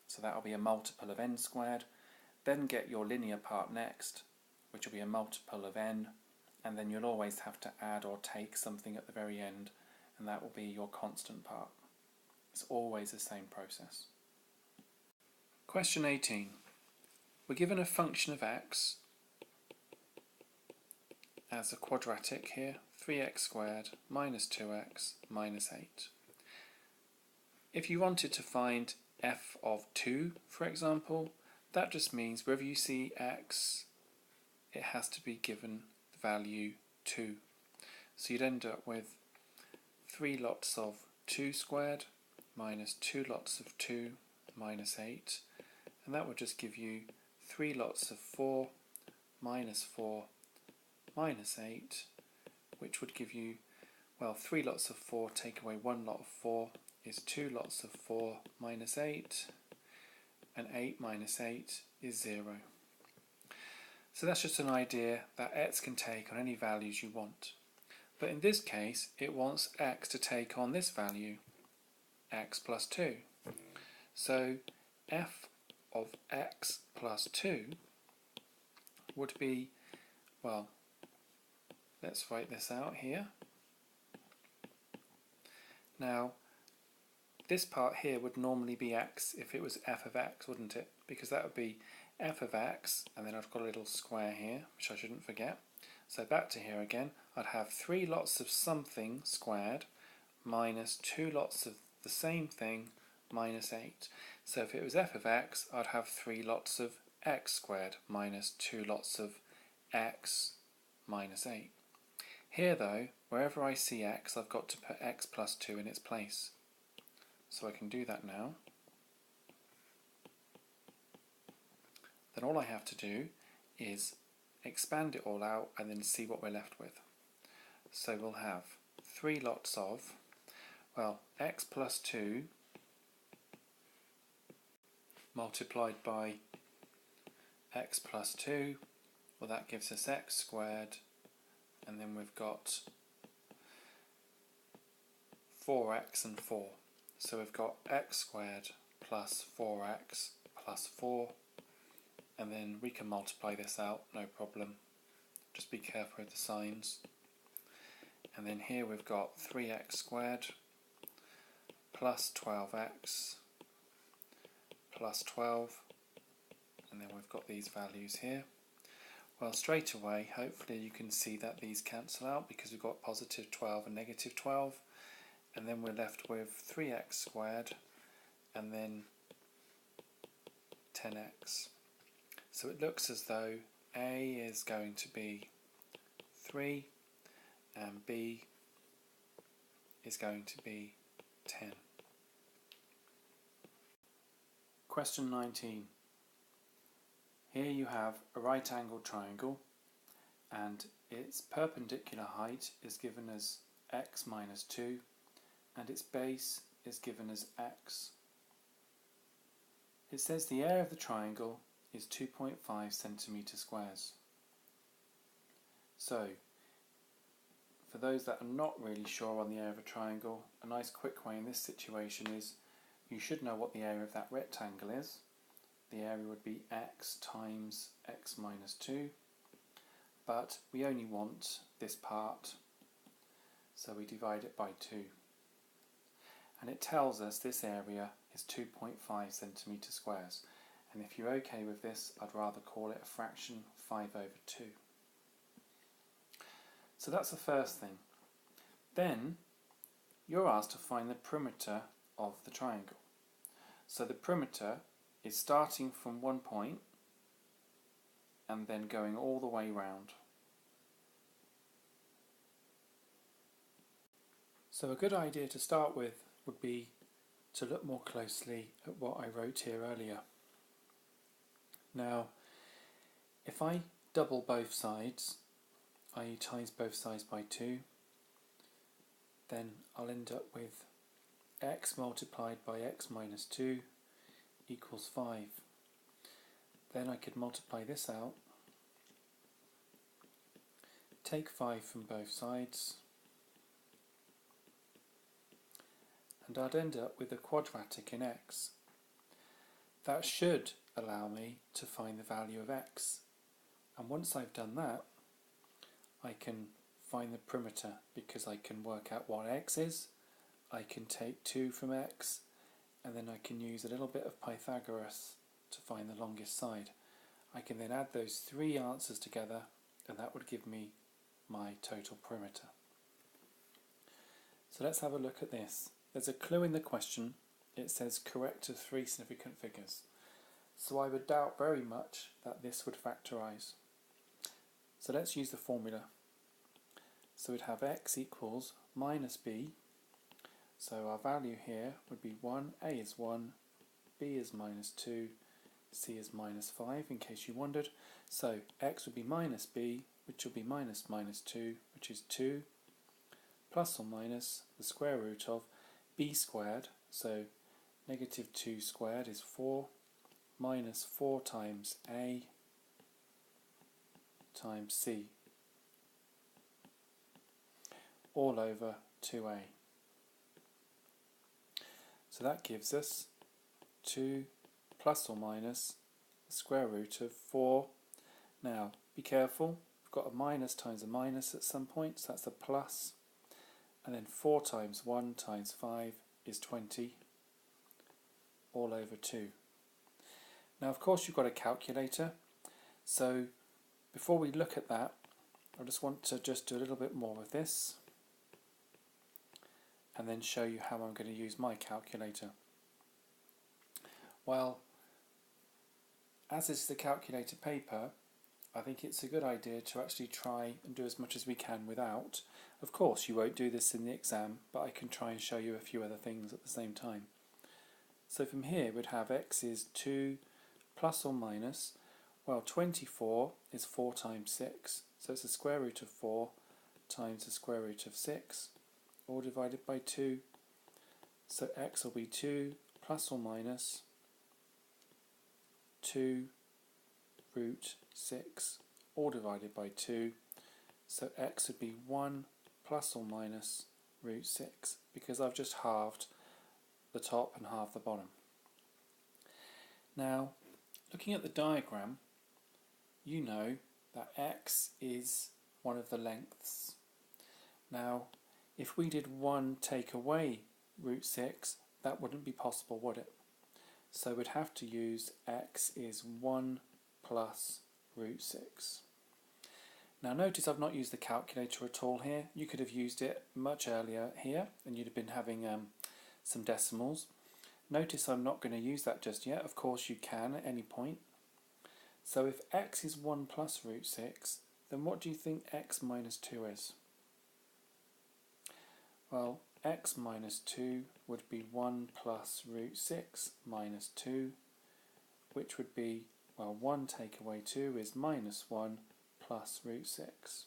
so that will be a multiple of n squared. Then get your linear part next, which will be a multiple of n, and then you'll always have to add or take something at the very end, and that will be your constant part. It's always the same process. Question 18. We're given a function of x as a quadratic here, 3x squared minus 2x minus 8. If you wanted to find f of 2, for example, that just means wherever you see x, it has to be given the value 2. So you'd end up with 3 lots of 2 squared minus 2 lots of 2 minus 8, and that would just give you 3 lots of 4 minus 4 minus 8, which would give you, well, 3 lots of 4 take away 1 lot of 4 is 2 lots of 4 minus 8, and 8 minus 8 is 0. So that's just an idea that x can take on any values you want. But in this case, it wants x to take on this value, x plus 2. So f of x plus 2 would be, well, let's write this out here. Now, this part here would normally be x if it was f of x, wouldn't it? Because that would be f of x, and then I've got a little square here, which I shouldn't forget. So back to here again, I'd have 3 lots of something squared minus 2 lots of the same thing minus 8. So if it was f of x, I'd have 3 lots of x squared minus 2 lots of x minus 8. Here though, wherever I see x, I've got to put x plus 2 in its place. So I can do that now. Then all I have to do is expand it all out and then see what we're left with. So we'll have 3 lots of, well, x plus 2 multiplied by x plus 2, well, that gives us x squared, and then we've got 4x and 4. So we've got x squared plus 4x plus 4, and then we can multiply this out, no problem. Just be careful with the signs. And then here we've got 3x squared plus 12x plus 12, and then we've got these values here. Well, straight away, hopefully you can see that these cancel out because we've got positive 12 and negative 12, and then we're left with 3x squared and then 10x. So it looks as though A is going to be 3 and B is going to be 10. Question 19. Here you have a right angled triangle and its perpendicular height is given as x minus 2 and its base is given as x. It says the area of the triangle is 2.5 centimetre squares. So, for those that are not really sure on the area of a triangle, a nice quick way in this situation is you should know what the area of that rectangle is. The area would be x times x minus 2, but we only want this part, so we divide it by 2. And it tells us this area is 2.5 centimetre squares. And if you're okay with this, I'd rather call it a fraction 5 over 2. So that's the first thing. Then you're asked to find the perimeter of the triangle. So the perimeter is starting from one point and then going all the way round. So a good idea to start with would be to look more closely at what I wrote here earlier. Now, if I double both sides, i.e. times both sides by 2, then I'll end up with x multiplied by x minus 2 equals 5. Then I could multiply this out, take 5 from both sides, and I'd end up with a quadratic in x. That should allow me to find the value of x, and once I've done that I can find the perimeter because I can work out what x is. I can take 2 from x and then I can use a little bit of Pythagoras to find the longest side. I can then add those 3 answers together and that would give me my total perimeter. So let's have a look at this. There's a clue in the question. it says correct to 3 significant figures. So I would doubt very much that this would factorise. So let's use the formula. So we'd have x equals minus b. So our value here would be 1, a is 1, b is minus 2, c is minus 5 in case you wondered. So x would be minus b, which will be minus minus 2, which is 2, plus or minus the square root of b squared, so negative 2 squared is 4, minus 4 times a times c, all over 2a. So that gives us 2 plus or minus the square root of 4. Now, be careful, we've got a minus times a minus at some point, so that's a plus. And then 4 times 1 times 5 is 20, all over 2. Now, of course, you've got a calculator, so before we look at that, I just want to do a little bit more with this and then show you how I'm going to use my calculator. Well, as is the calculator paper, I think it's a good idea to actually try and do as much as we can without. Of course, you won't do this in the exam, but I can try and show you a few other things at the same time. So from here, we'd have x is 2 plus or minus, well, 24 is 4 times 6, so it's the square root of 4 times the square root of 6, all divided by 2. So x will be 2 plus or minus 2 root 6, all divided by 2. So x would be 1 plus or minus root 6, because I've just halved the top and halved the bottom. Now, looking at the diagram, you know that x is one of the lengths. Now, if we did 1 take away root 6, that wouldn't be possible, would it? So we'd have to use x is 1 plus root 6. Now notice I've not used the calculator at all here. You could have used it much earlier here and you'd have been having some decimals. Notice I'm not going to use that just yet. Of course you can at any point. So if x is 1 plus root 6, then what do you think x minus 2 is? Well, x minus 2 would be 1 plus root 6 minus 2, which would be, well, 1 take away 2 is minus 1 plus root 6.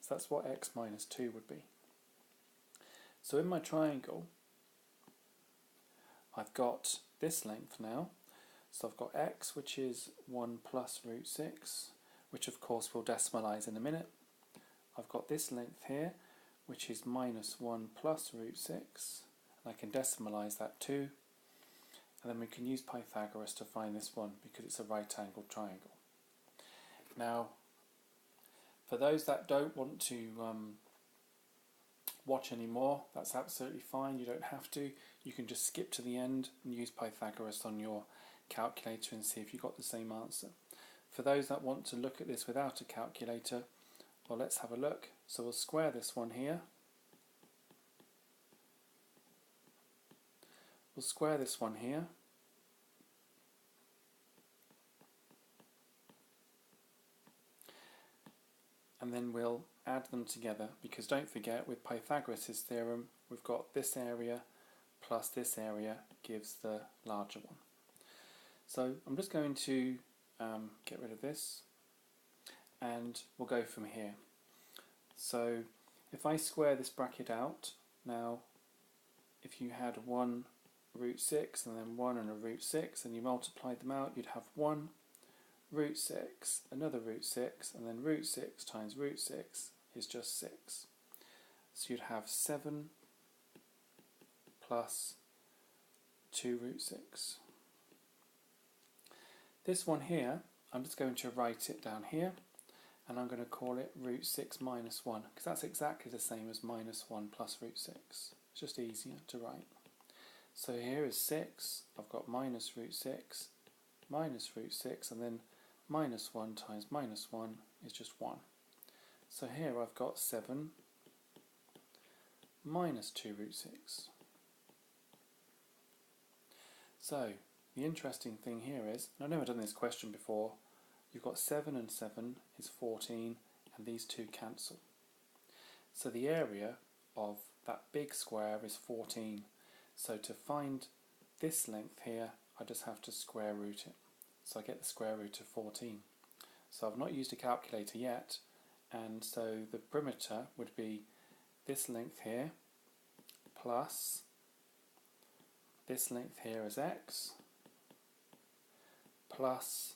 So that's what x minus 2 would be. So in my triangle, I've got this length now. So I've got x, which is 1 plus root 6, which of course we'll decimalize in a minute. I've got this length here, which is minus 1 plus root 6, and I can decimalize that too. And then we can use Pythagoras to find this one because it's a right-angled triangle. Now, for those that don't want to watch anymore, that's absolutely fine. You don't have to. You can just skip to the end and use Pythagoras on your calculator and see if you got the same answer. For those that want to look at this without a calculator, well, let's have a look. So we'll square this one here. We'll square this one here. And then we'll add them together, because don't forget, with Pythagoras' theorem, we've got this area plus this area gives the larger one. So I'm just going to get rid of this, and we'll go from here. So if I square this bracket out, now if you had 1 root 6 and then 1 and a root 6 and you multiplied them out, you'd have 1 root 6, another root 6, and then root 6 times root 6 is just 6. So you'd have 7 plus 2 root 6. This one here, I'm just going to write it down here, and I'm going to call it root 6 minus 1, because that's exactly the same as minus 1 plus root 6. It's just easier to write. So here is 6, I've got minus root 6, minus root 6, and then minus 1 times minus 1 is just 1. So here I've got 7 minus 2 root 6. So the interesting thing here is, and I've never done this question before, you've got 7 and 7 is 14, and these two cancel. So the area of that big square is 14. So to find this length here, I just have to square root it. So I get the square root of 14. So I've not used a calculator yet, and so the perimeter would be this length here plus this length here is x plus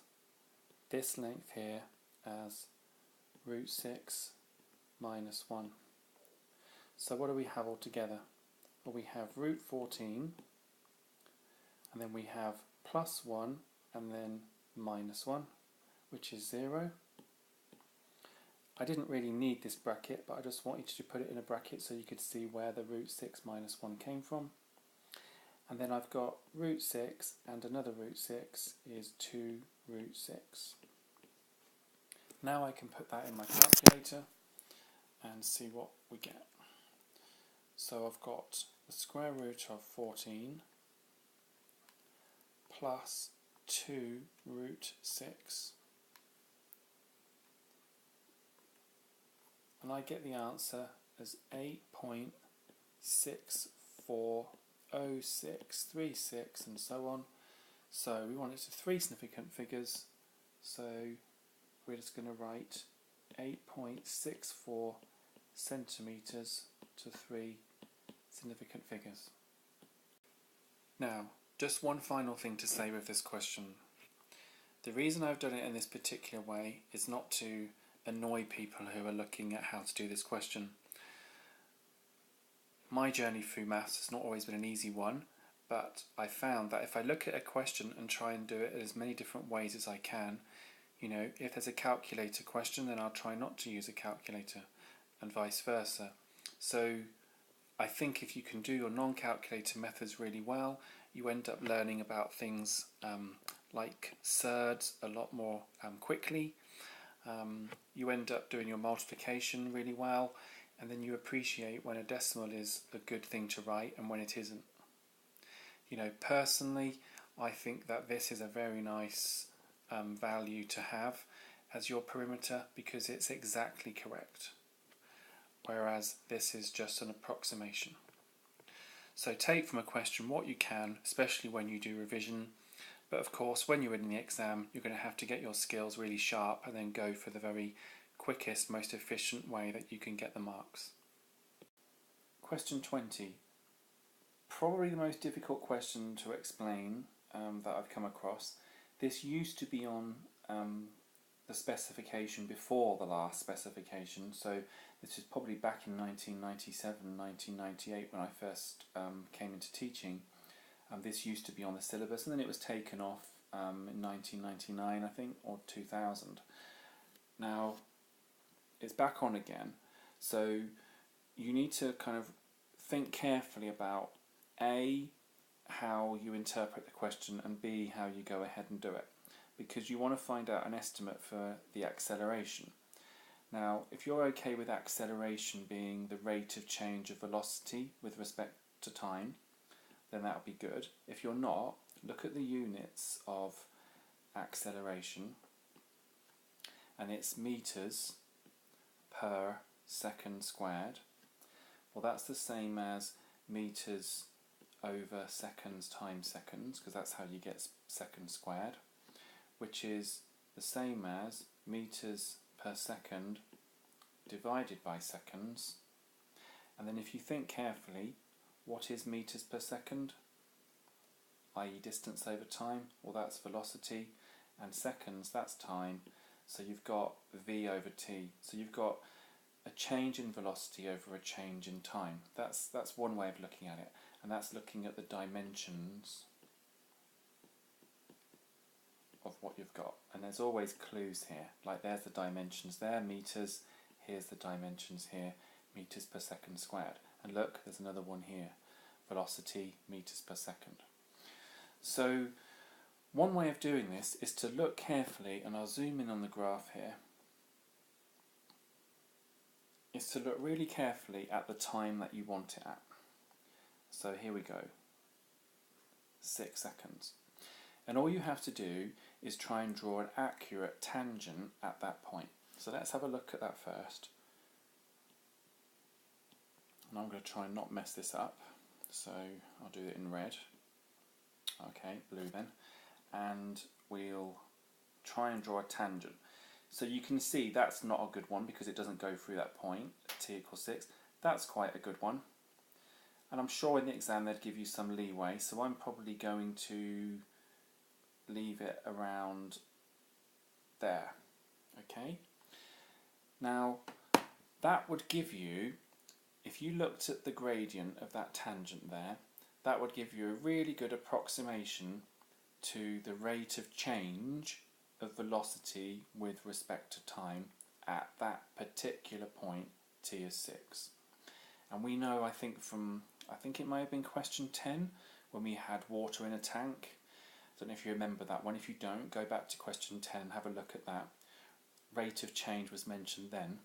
this length here as root 6 minus 1. So what do we have altogether? Well, we have root 14, and then we have plus 1 and then minus 1, which is 0. I didn't really need this bracket, but I just wanted to put it in a bracket so you could see where the root 6 minus 1 came from. And then I've got root 6 and another root 6 is 2 root 6. Now I can put that in my calculator and see what we get. So I've got the square root of 14 plus 2 root 6. And I get the answer as 8.640636 and so on. So we want it to 3 significant figures, so we're just going to write 8.64 centimetres to 3 significant figures. Now, just one final thing to say with this question. The reason I've done it in this particular way is not to annoy people who are looking at how to do this question. My journey through maths has not always been an easy one, but I found that if I look at a question and try and do it in as many different ways as I can, you know, if there's a calculator question, then I'll try not to use a calculator, and vice versa. So I think if you can do your non-calculator methods really well, you end up learning about things like surds a lot more quickly. You end up doing your multiplication really well, and then you appreciate when a decimal is a good thing to write and when it isn't. You know, personally, I think that this is a very nice value to have as your perimeter because it's exactly correct, whereas this is just an approximation. So take from a question what you can, especially when you do revision. But of course, when you're in the exam, you're going to have to get your skills really sharp and then go for the very quickest, most efficient way that you can get the marks. Question 20. Probably the most difficult question to explain that I've come across. This used to be on the specification before the last specification, so this is probably back in 1997, 1998 when I first came into teaching. This used to be on the syllabus, and then it was taken off in 1999, I think, or 2000. Now, it's back on again, so you need to kind of think carefully about A, how you interpret the question, and B, how you go ahead and do it, because you want to find out an estimate for the acceleration. Now, if you're okay with acceleration being the rate of change of velocity with respect to time, then that would be good. If you're not, look at the units of acceleration, and it's meters per second squared. Well, that's the same as meters over seconds times seconds, because that's how you get seconds squared, which is the same as meters per second divided by seconds. And then if you think carefully, what is meters per second, i.e. distance over time? Well, that's velocity, and seconds, that's time. So you've got v over t. So you've got a change in velocity over a change in time. That's one way of looking at it, and that's looking at the dimensions of what you've got. And there's always clues here, like there's the dimensions there, meters, here's the dimensions here, meters per second squared. And look, there's another one here, velocity, meters per second. So one way of doing this is to look carefully, and I'll zoom in on the graph here, is to look really carefully at the time that you want it at. So here we go. 6 seconds. And all you have to do is try and draw an accurate tangent at that point. So let's have a look at that first. And I'm going to try and not mess this up. So I'll do it in red. Okay, blue then. And we'll try and draw a tangent. So you can see that's not a good one because it doesn't go through that point, t equals 6. That's quite a good one. And I'm sure in the exam they'd give you some leeway, so I'm probably going to leave it around there. Okay? Now, that would give you, if you looked at the gradient of that tangent there, that would give you a really good approximation to the rate of change of velocity with respect to time at that particular point, t is 6. And we know, I think it may have been question 10 when we had water in a tank. I don't know if you remember that one. If you don't, go back to question 10 and have a look at that. Rate of change was mentioned then.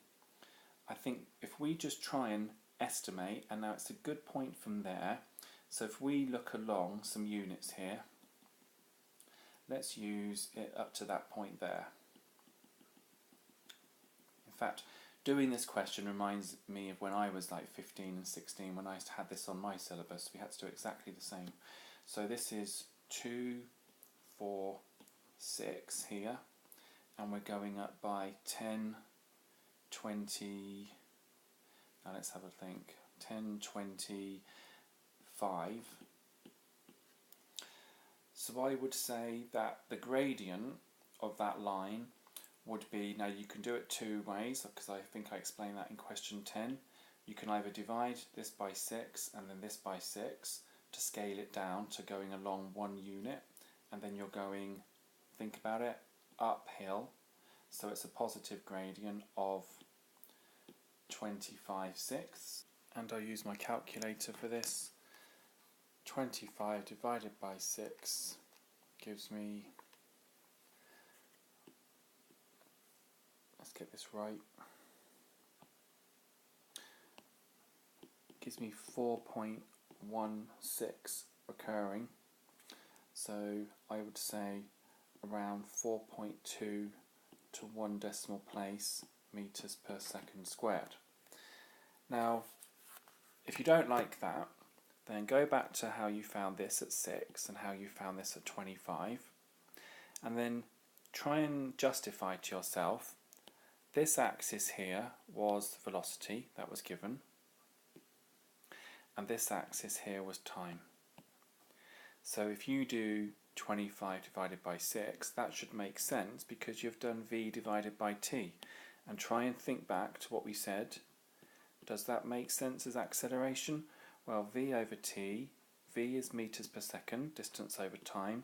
I think if we just try and estimate, and now it's a good point from there, so if we look along some units here, let's use it up to that point there. In fact, doing this question reminds me of when I was like 15 and 16 when I had this on my syllabus. We had to do exactly the same. So this is 2, 4, 6 here, and we're going up by 10, 20, now let's have a think, 10, 25. So I would say that the gradient of that line would be, now you can do it two ways because I think I explained that in question 10. You can either divide this by 6 and then this by 6 to scale it down to going along one unit, and then you're going, think about it, uphill, so it's a positive gradient of 25/6, and I use my calculator for this. 25 divided by 6 gives me, let's get this right, gives me 4.16 recurring, so I would say around 4.2 to 1 decimal place meters per second squared. Now, if you don't like that, then go back to how you found this at 6 and how you found this at 25, and then try and justify to yourself, this axis here was velocity that was given, and this axis here was time. So if you do 25 divided by 6, that should make sense because you've done v divided by t. And try and think back to what we said. Does that make sense as acceleration? Well, v over t, v is meters per second, distance over time,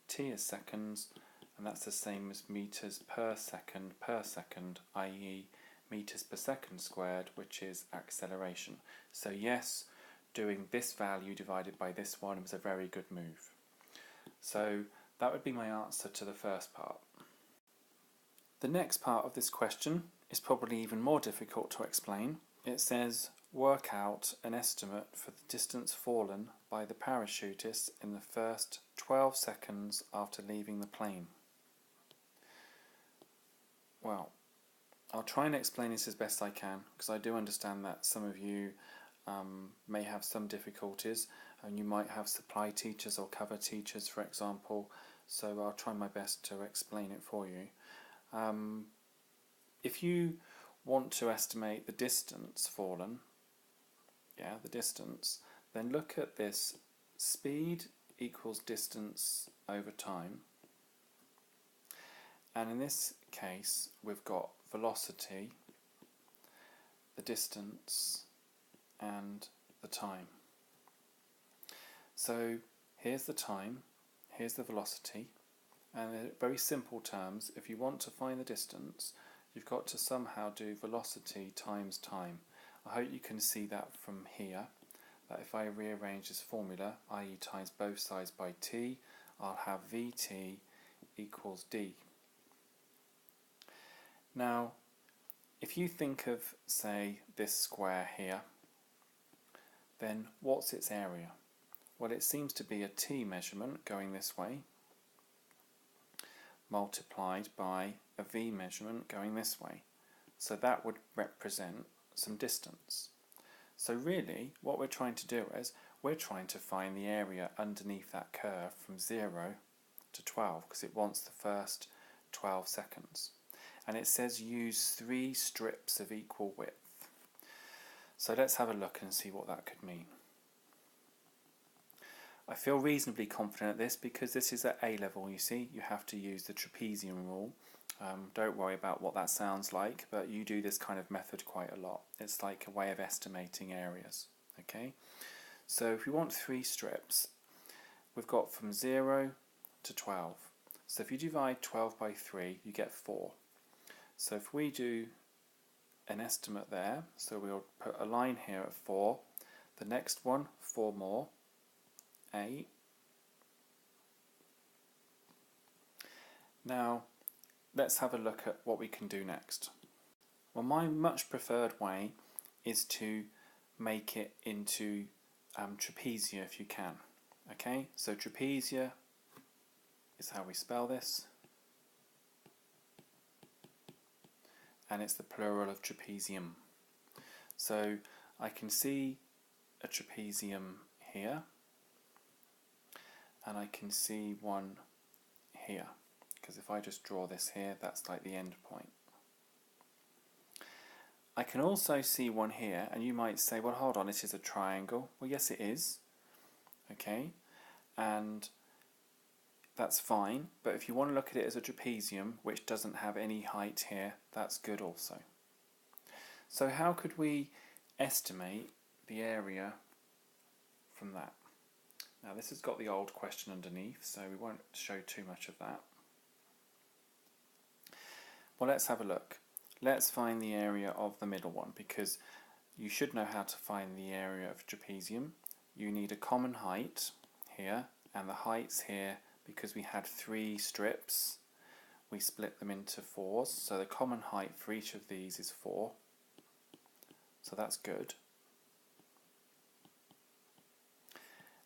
t is seconds, and that's the same as meters per second, i.e. meters per second squared, which is acceleration. So yes, doing this value divided by this one was a very good move. So that would be my answer to the first part. The next part of this question is probably even more difficult to explain. It says, work out an estimate for the distance fallen by the parachutist in the first 12 seconds after leaving the plane. Well, I'll try and explain this as best I can, because I do understand that some of you may have some difficulties, and you might have supply teachers or cover teachers, for example, so I'll try my best to explain it for you. If you want to estimate the distance fallen, the distance, then look at this, speed equals distance over time, and in this case we've got velocity, the distance and the time. So here's the time, here's the velocity, and in very simple terms, if you want to find the distance, you've got to somehow do velocity times time. I hope you can see that from here, that if I rearrange this formula, i.e. times both sides by t, I'll have vt equals d. Now, if you think of, say, this square here, then what's its area? Well, it seems to be a t measurement going this way multiplied by a v measurement going this way. So that would represent some distance. So really what we're trying to do is we're trying to find the area underneath that curve from 0 to 12 because it wants the first 12 seconds. And it says use 3 strips of equal width. So let's have a look and see what that could mean. I feel reasonably confident at this because this is at A level, you see. You have to use the trapezium rule. Don't worry about what that sounds like, but you do this kind of method quite a lot. It's like a way of estimating areas. Okay, so if we want 3 strips, we've got from 0 to 12. So if you divide 12 by 3, you get 4. So if we do an estimate there, so we'll put a line here at 4, the next one, 4 more, 8. Now let's have a look at what we can do next. Well, my much preferred way is to make it into trapezia if you can. Okay, so trapezia is how we spell this, and it's the plural of trapezium. So I can see a trapezium here, and I can see one here, because if I just draw this here, that's like the end point. I can also see one here, and you might say, well, hold on, it is a triangle. Well, yes, it is. Okay, and that's fine, but if you want to look at it as a trapezium, which doesn't have any height here, that's good also. So how could we estimate the area from that? Now this has got the old question underneath, so we won't show too much of that. Well, let's have a look. Let's find the area of the middle one, because you should know how to find the area of trapezium. You need a common height here, and the heights here, because we had 3 strips, we split them into 4s, so the common height for each of these is 4, so that's good.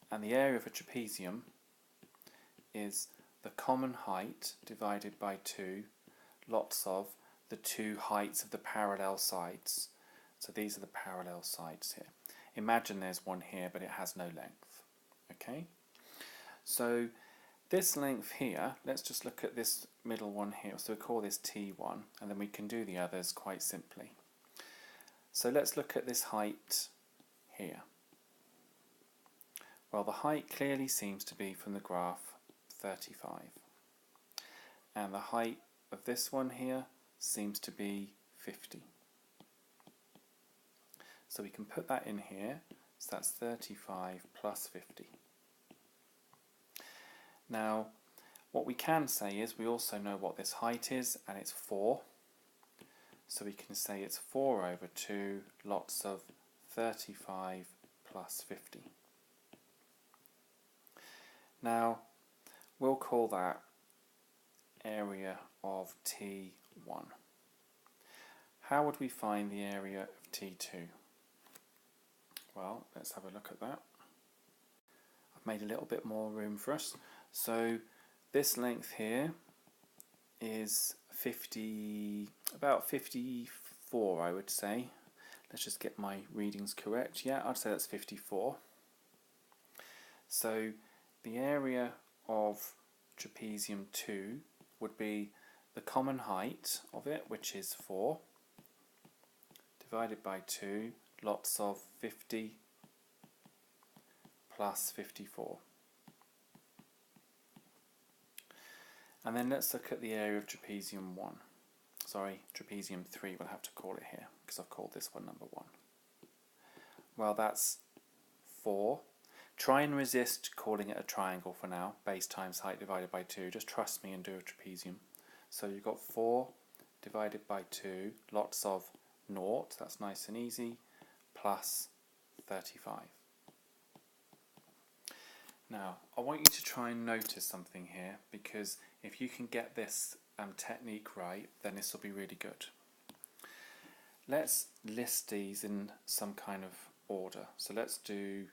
And the area of a trapezium is the common height divided by 2 lots of the 2 heights of the parallel sides. So these are the parallel sides here. Imagine there's one here, but it has no length. Okay, so this length here, let's just look at this middle one here. So we call this T1, and then we can do the others quite simply. So let's look at this height here. Well, the height clearly seems to be from the graph 35, and the height of this one here seems to be 50. So we can put that in here, so that's 35 plus 50. Now, what we can say is we also know what this height is, and it's 4. So we can say it's 4 over 2 lots of 35 plus 50. Now, we'll call that area of T1. How would we find the area of T2? Well, let's have a look at that. I've made a little bit more room for us. So this length here is about 54, I would say. Let's just get my readings correct. Yeah, I'd say that's 54. So the area of trapezium 2 would be the common height of it, which is 4, divided by 2, lots of 50 plus 54. And then let's look at the area of trapezium 1. Sorry, trapezium 3 we'll have to call it here, because I've called this one number 1. Well, that's 4. Try and resist calling it a triangle for now, base times height divided by 2. Just trust me and do a trapezium. So you've got 4 divided by 2, lots of 0, that's nice and easy, plus 35. Now, I want you to try and notice something here, because if you can get this technique right, then this will be really good. Let's list these in some kind of order. So let's do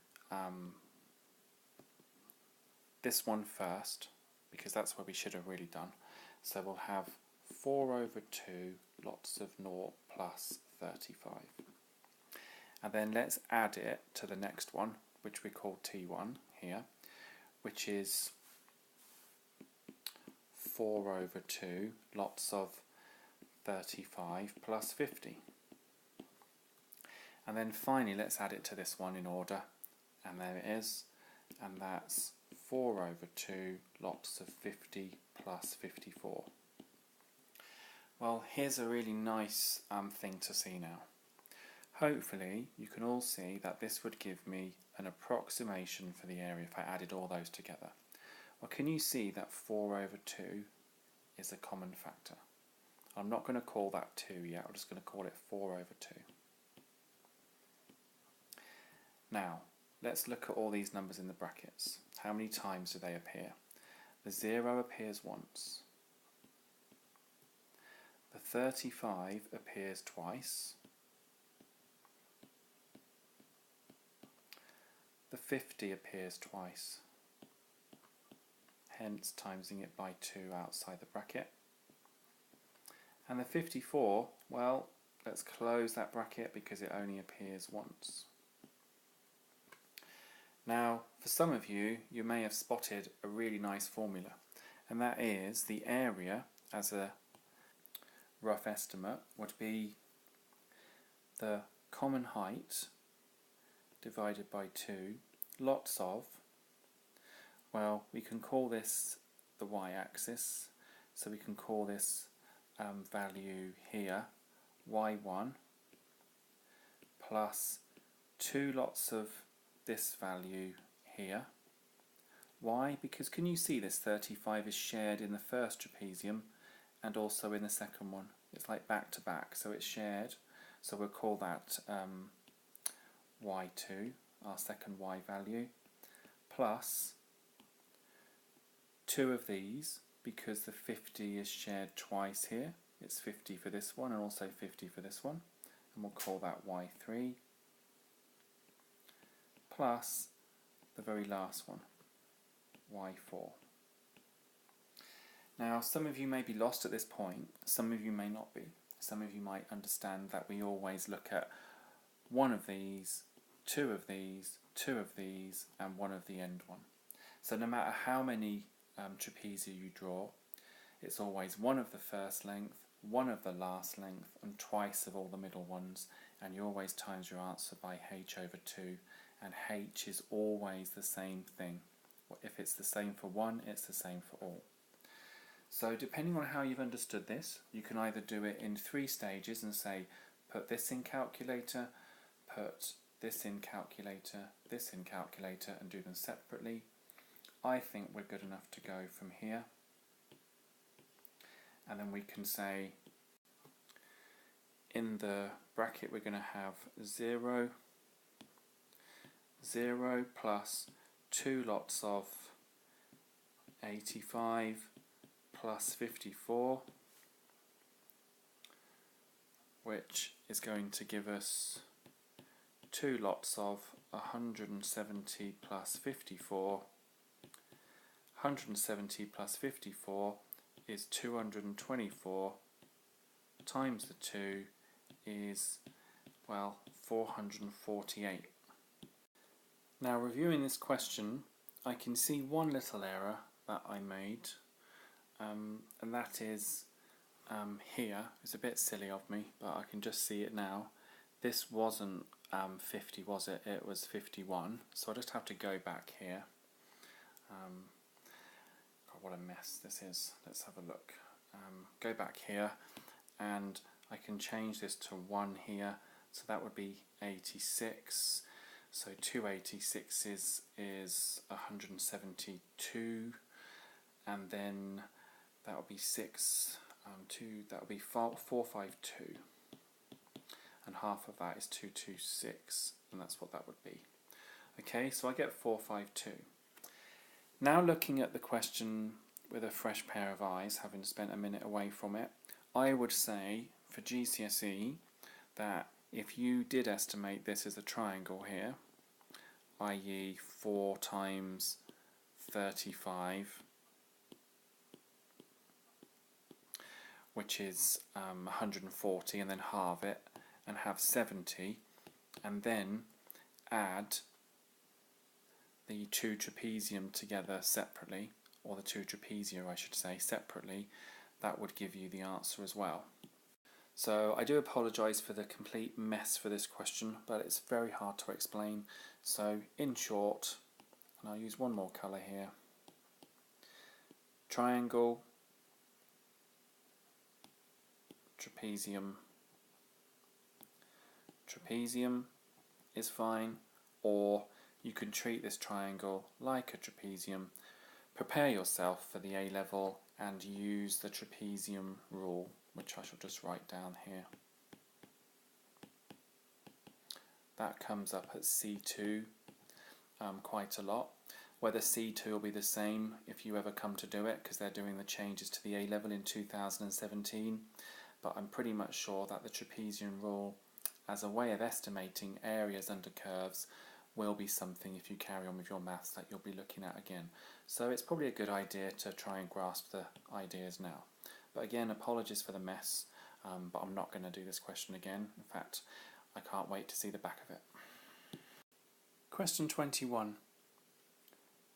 this one first, because that's where we should have really done. So we'll have 4 over 2 lots of 0 plus 35. And then let's add it to the next one, which we call T1 here, which is 4 over 2 lots of 35 plus 50. And then finally let's add it to this one in order, and there it is, and that's 4 over 2 lots of 50 plus 54. Well, here's a really nice thing to see now. Hopefully you can all see that this would give me an approximation for the area if I added all those together. Well, can you see that 4 over 2 is a common factor? I'm not going to call that 2 yet, I'm just going to call it 4 over 2. Now, let's look at all these numbers in the brackets. How many times do they appear? The 0 appears once. The 35 appears twice. The 50 appears twice, hence timesing it by 2 outside the bracket. And the 54, well, let's close that bracket because it only appears once. Now, for some of you, you may have spotted a really nice formula, and that is the area, as a rough estimate, would be the common height divided by 2, lots of, well, we can call this the y-axis, so we can call this value here y1 plus 2 lots of this value here. Why? Because can you see this 35 is shared in the first trapezium and also in the second one. It's like back to back, so it's shared, so we'll call that y2, our second y value, plus 2 of these, because the 50 is shared twice here. It's 50 for this one and also 50 for this one, and we'll call that y3, plus the very last one, y4. Now, some of you may be lost at this point, some of you may not be. Some of you might understand that we always look at one of these, 2 of these, 2 of these, and 1 of the end one. So no matter how many trapezia you draw, it's always 1 of the first length, 1 of the last length, and twice of all the middle ones, and you always times your answer by h over 2, and h is always the same thing. If it's the same for one, it's the same for all. So depending on how you've understood this, you can either do it in 3 stages and say, put this in calculator, put this in calculator, this in calculator, and do them separately. I think we're good enough to go from here. And then we can say, in the bracket we're going to have 0, 0 plus 2 lots of 85 plus 54, which is going to give us 2 lots of 170 plus 54. 170 plus 54 is 224, times the 2 is, well, 448. Now, reviewing this question, I can see one little error that I made, and that is here. It's a bit silly of me, but I can just see it now. This wasn't 50, was it? It was 51, so I just have to go back here. God, what a mess this is. Let's have a look. Go back here, and I can change this to 1 here, so that would be 86. So 286s is 172, and then that would be 6, 2, that would be 452, and half of that is 226, and that's what that would be. Okay, so I get 452. Now looking at the question with a fresh pair of eyes, having spent a minute away from it, I would say for GCSE that if you did estimate this as a triangle here, i.e. 4 times 35, which is 140, and then halve it and have 70, and then add the two trapezium together separately, or the two trapezia I should say separately, that would give you the answer as well. So I do apologise for the complete mess for this question, but it's very hard to explain. So in short, and I'll use one more colour here, triangle, trapezium, trapezium is fine, or you can treat this triangle like a trapezium. Prepare yourself for the A-level and use the trapezium rule, which I shall just write down here. That comes up at C2 quite a lot. Whether C2 will be the same if you ever come to do it, because they're doing the changes to the A-level in 2017, but I'm pretty much sure that the trapezium rule as a way of estimating areas under curves will be something, if you carry on with your maths, that you'll be looking at again. So it's probably a good idea to try and grasp the ideas now. But again, apologies for the mess, but I'm not going to do this question again. In fact, I can't wait to see the back of it. Question 21.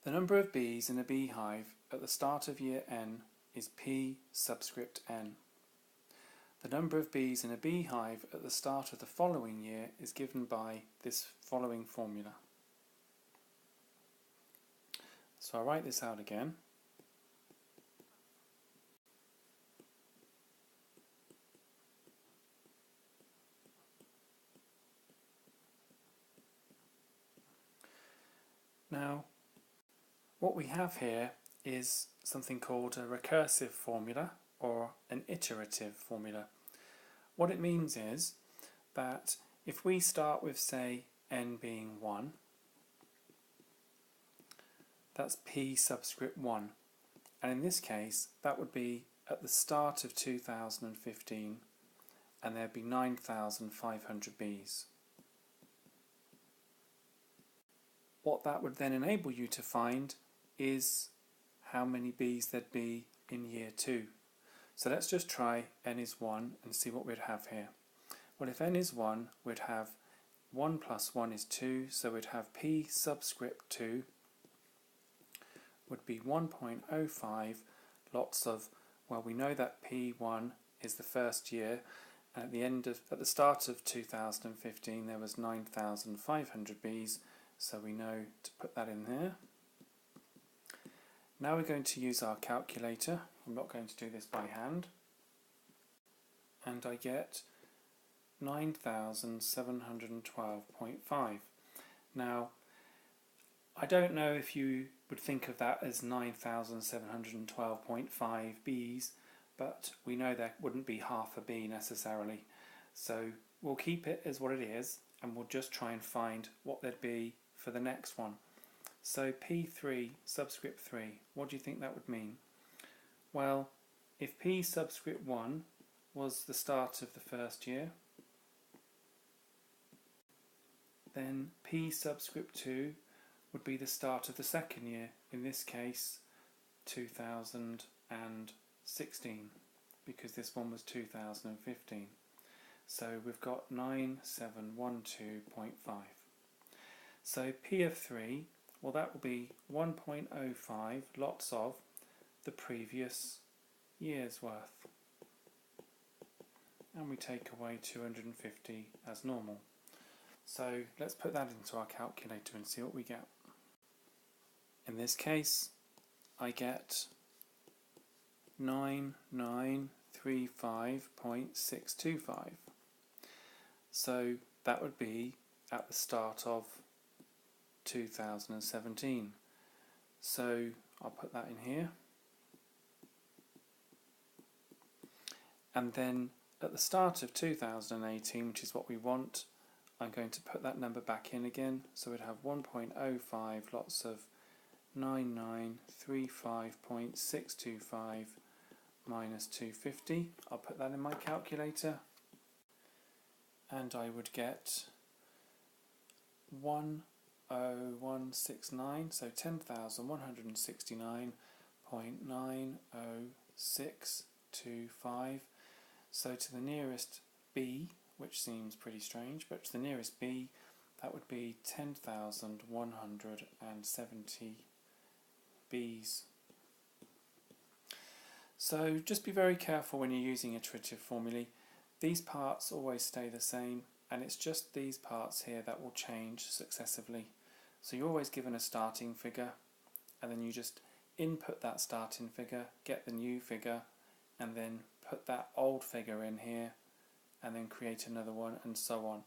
The number of bees in a beehive at the start of year n is P subscript n. The number of bees in a beehive at the start of the following year is given by this following formula. So I'll write this out again. Now, what we have here is something called a recursive formula, or an iterative formula. What it means is that if we start with, say, n being 1, that's P subscript 1, and in this case that would be at the start of 2015, and there'd be 9,500 bees. What that would then enable you to find is how many bees there'd be in year 2. So let's just try n is 1 and see what we'd have here. Well, if n is 1, we'd have 1 plus 1 is 2, so we'd have P subscript 2 would be 1.05 lots of, well, we know that P1 is the first year, and at the start of 2015 there was 9,500 bees, so we know to put that in there. Now we're going to use our calculator. I'm not going to do this by hand. And I get 9,712.5. Now, I don't know if you would think of that as 9,712.5 bees, but we know there wouldn't be half a bee necessarily. So we'll keep it as what it is, and we'll just try and find what there'd be for the next one. So P3 subscript 3, what do you think that would mean? Well, if P subscript 1 was the start of the first year, then P subscript 2 would be the start of the second year, in this case 2016, because this one was 2015. So we've got 9712.5. So P of 3, well, that will be 1.05 lots of the previous year's worth. And we take away 250 as normal. So let's put that into our calculator and see what we get. In this case, I get 9935.625. So that would be at the start of 2017. So I'll put that in here. And then at the start of 2018, which is what we want, I'm going to put that number back in again. So we'd have 1.05 lots of 9935.625 minus 250. I'll put that in my calculator. And I would get 1 90169, so 10,169.90625. So to the nearest B, which seems pretty strange, but to the nearest B, that would be 10,170 B's. So just be very careful when you're using iterative formulae. These parts always stay the same, and it's just these parts here that will change successively. So you're always given a starting figure, and then you just input that starting figure, get the new figure, and then put that old figure in here, and then create another one, and so on.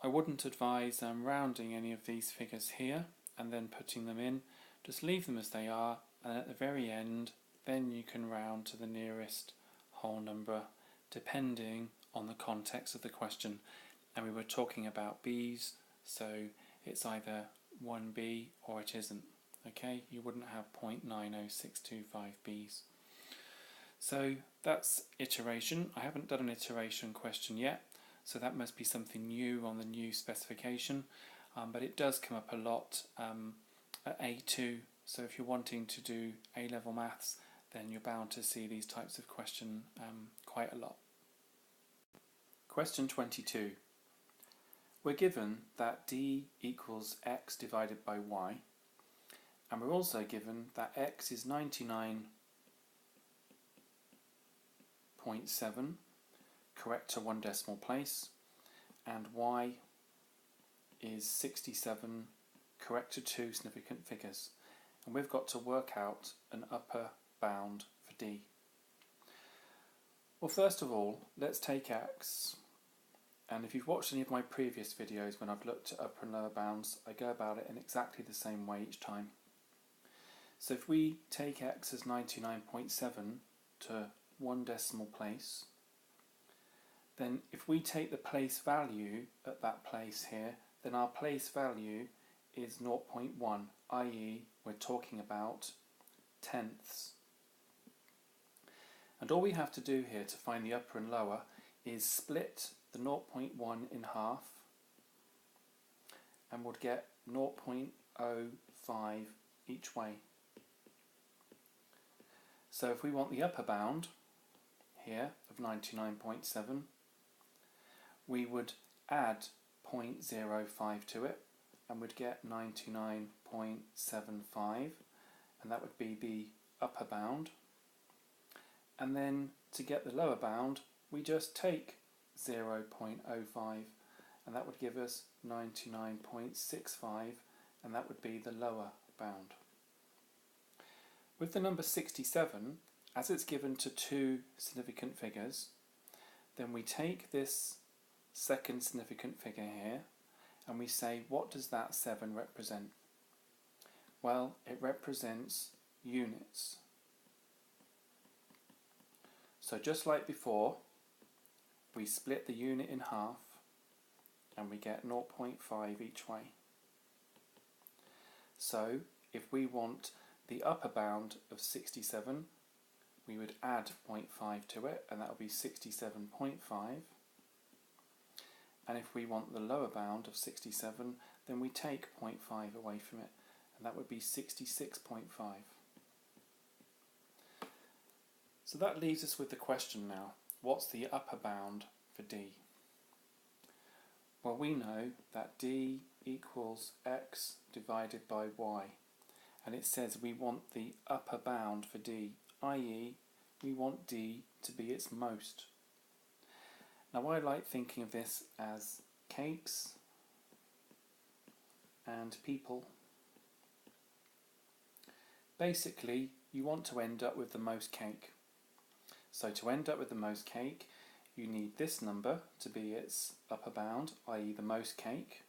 I wouldn't advise rounding any of these figures here and then putting them in. Just leave them as they are, and at the very end then you can round to the nearest whole number depending on the context of the question. And we were talking about B's, so it's either 1B or it isn't. Okay, you wouldn't have 0.90625 B's. So that's iteration. I haven't done an iteration question yet, so that must be something new on the new specification, but it does come up a lot at A2, so if you're wanting to do A-level maths, then you're bound to see these types of question quite a lot. Question 22. We're given that D equals x divided by y, and we're also given that x is 99.7, correct to one decimal place, and y is 67, correct to two significant figures. And we've got to work out an upper bound for D. Well, first of all, let's take x. And if you've watched any of my previous videos when I've looked at upper and lower bounds, I go about it in exactly the same way each time. So if we take x as 99.7 to one decimal place, then if we take the place value at that place here, then our place value is 0.1, i.e. we're talking about tenths. And all we have to do here to find the upper and lower is split the 0.1 in half, and we'll get 0.05 each way. So if we want the upper bound here of 99.7, we would add 0.05 to it, and we'd get 99.75, and that would be the upper bound. And then to get the lower bound, we just take 0.05, and that would give us 99.65, and that would be the lower bound. With the number 67, as it's given to two significant figures, then we take this second significant figure here and we say, what does that 7 represent? Well, it represents units. So just like before, we split the unit in half and we get 0.5 each way. So if we want the upper bound of 67, we would add 0.5 to it, and that would be 67.5. And if we want the lower bound of 67, then we take 0.5 away from it, and that would be 66.5. So that leaves us with the question now, what's the upper bound for D? Well, we know that D equals x divided by y, and it says we want the upper bound for D, i.e. we want D to be its most. Now I like thinking of this as cakes and people. Basically, you want to end up with the most cake. So to end up with the most cake, you need this number to be its upper bound, i.e. the most cake,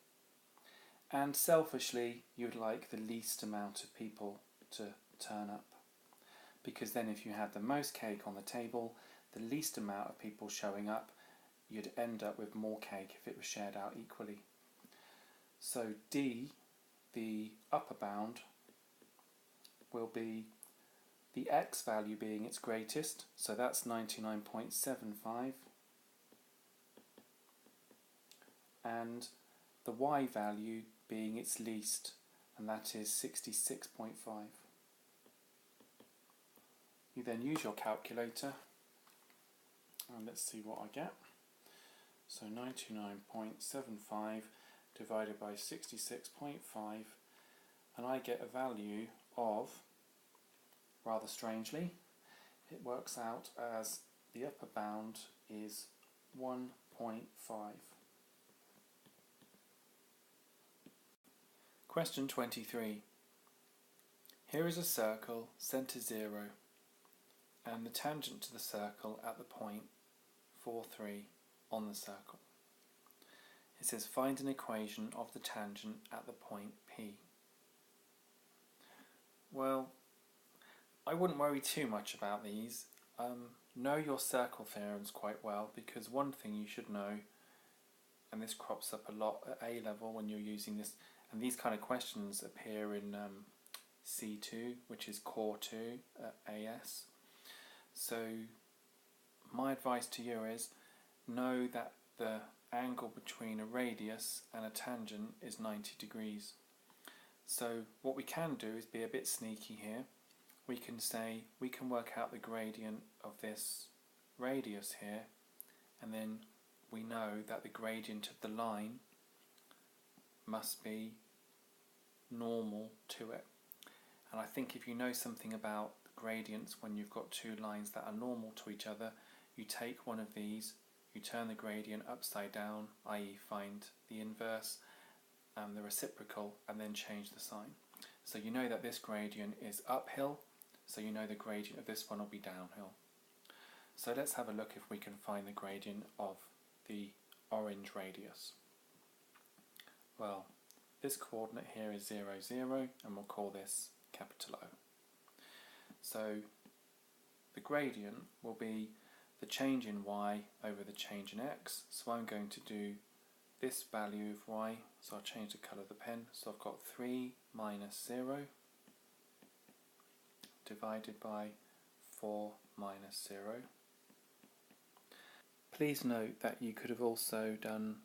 and selfishly you'd like the least amount of people to turn up, because then if you had the most cake on the table, the least amount of people showing up, you'd end up with more cake if it was shared out equally. So D, the upper bound, will be the x value being its greatest, so that's 99.75, and the the y value being its least, and that is 66.5. You then use your calculator, and let's see what I get. So 99.75 divided by 66.5, and I get a value of, rather strangely, it works out as the upper bound is 1.5. Question 23. Here is a circle, centre 0, and the tangent to the circle at the point 4, 3 on the circle. It says find an equation of the tangent at the point P. Well, I wouldn't worry too much about these. Know your circle theorems quite well, because one thing you should know, and this crops up a lot at A level when you're using this, and these kind of questions appear in C2, which is Core 2 at AS. So my advice to you is know that the angle between a radius and a tangent is 90 degrees. So what we can do is be a bit sneaky here. We can say we can work out the gradient of this radius here, and then we know that the gradient of the line must be normal to it. And I think if you know something about gradients, when you've got two lines that are normal to each other, you take one of these, you turn the gradient upside down, i.e. find the inverse and the reciprocal, and then change the sign. So you know that this gradient is uphill, so you know the gradient of this one will be downhill. So let's have a look if we can find the gradient of the orange radius. Well, this coordinate here is 0, 0, and we'll call this capital O. So the gradient will be the change in y over the change in x. So I'm going to do this value of y, so I'll change the colour of the pen. So I've got 3 minus 0 divided by 4 minus 0. Please note that you could have also done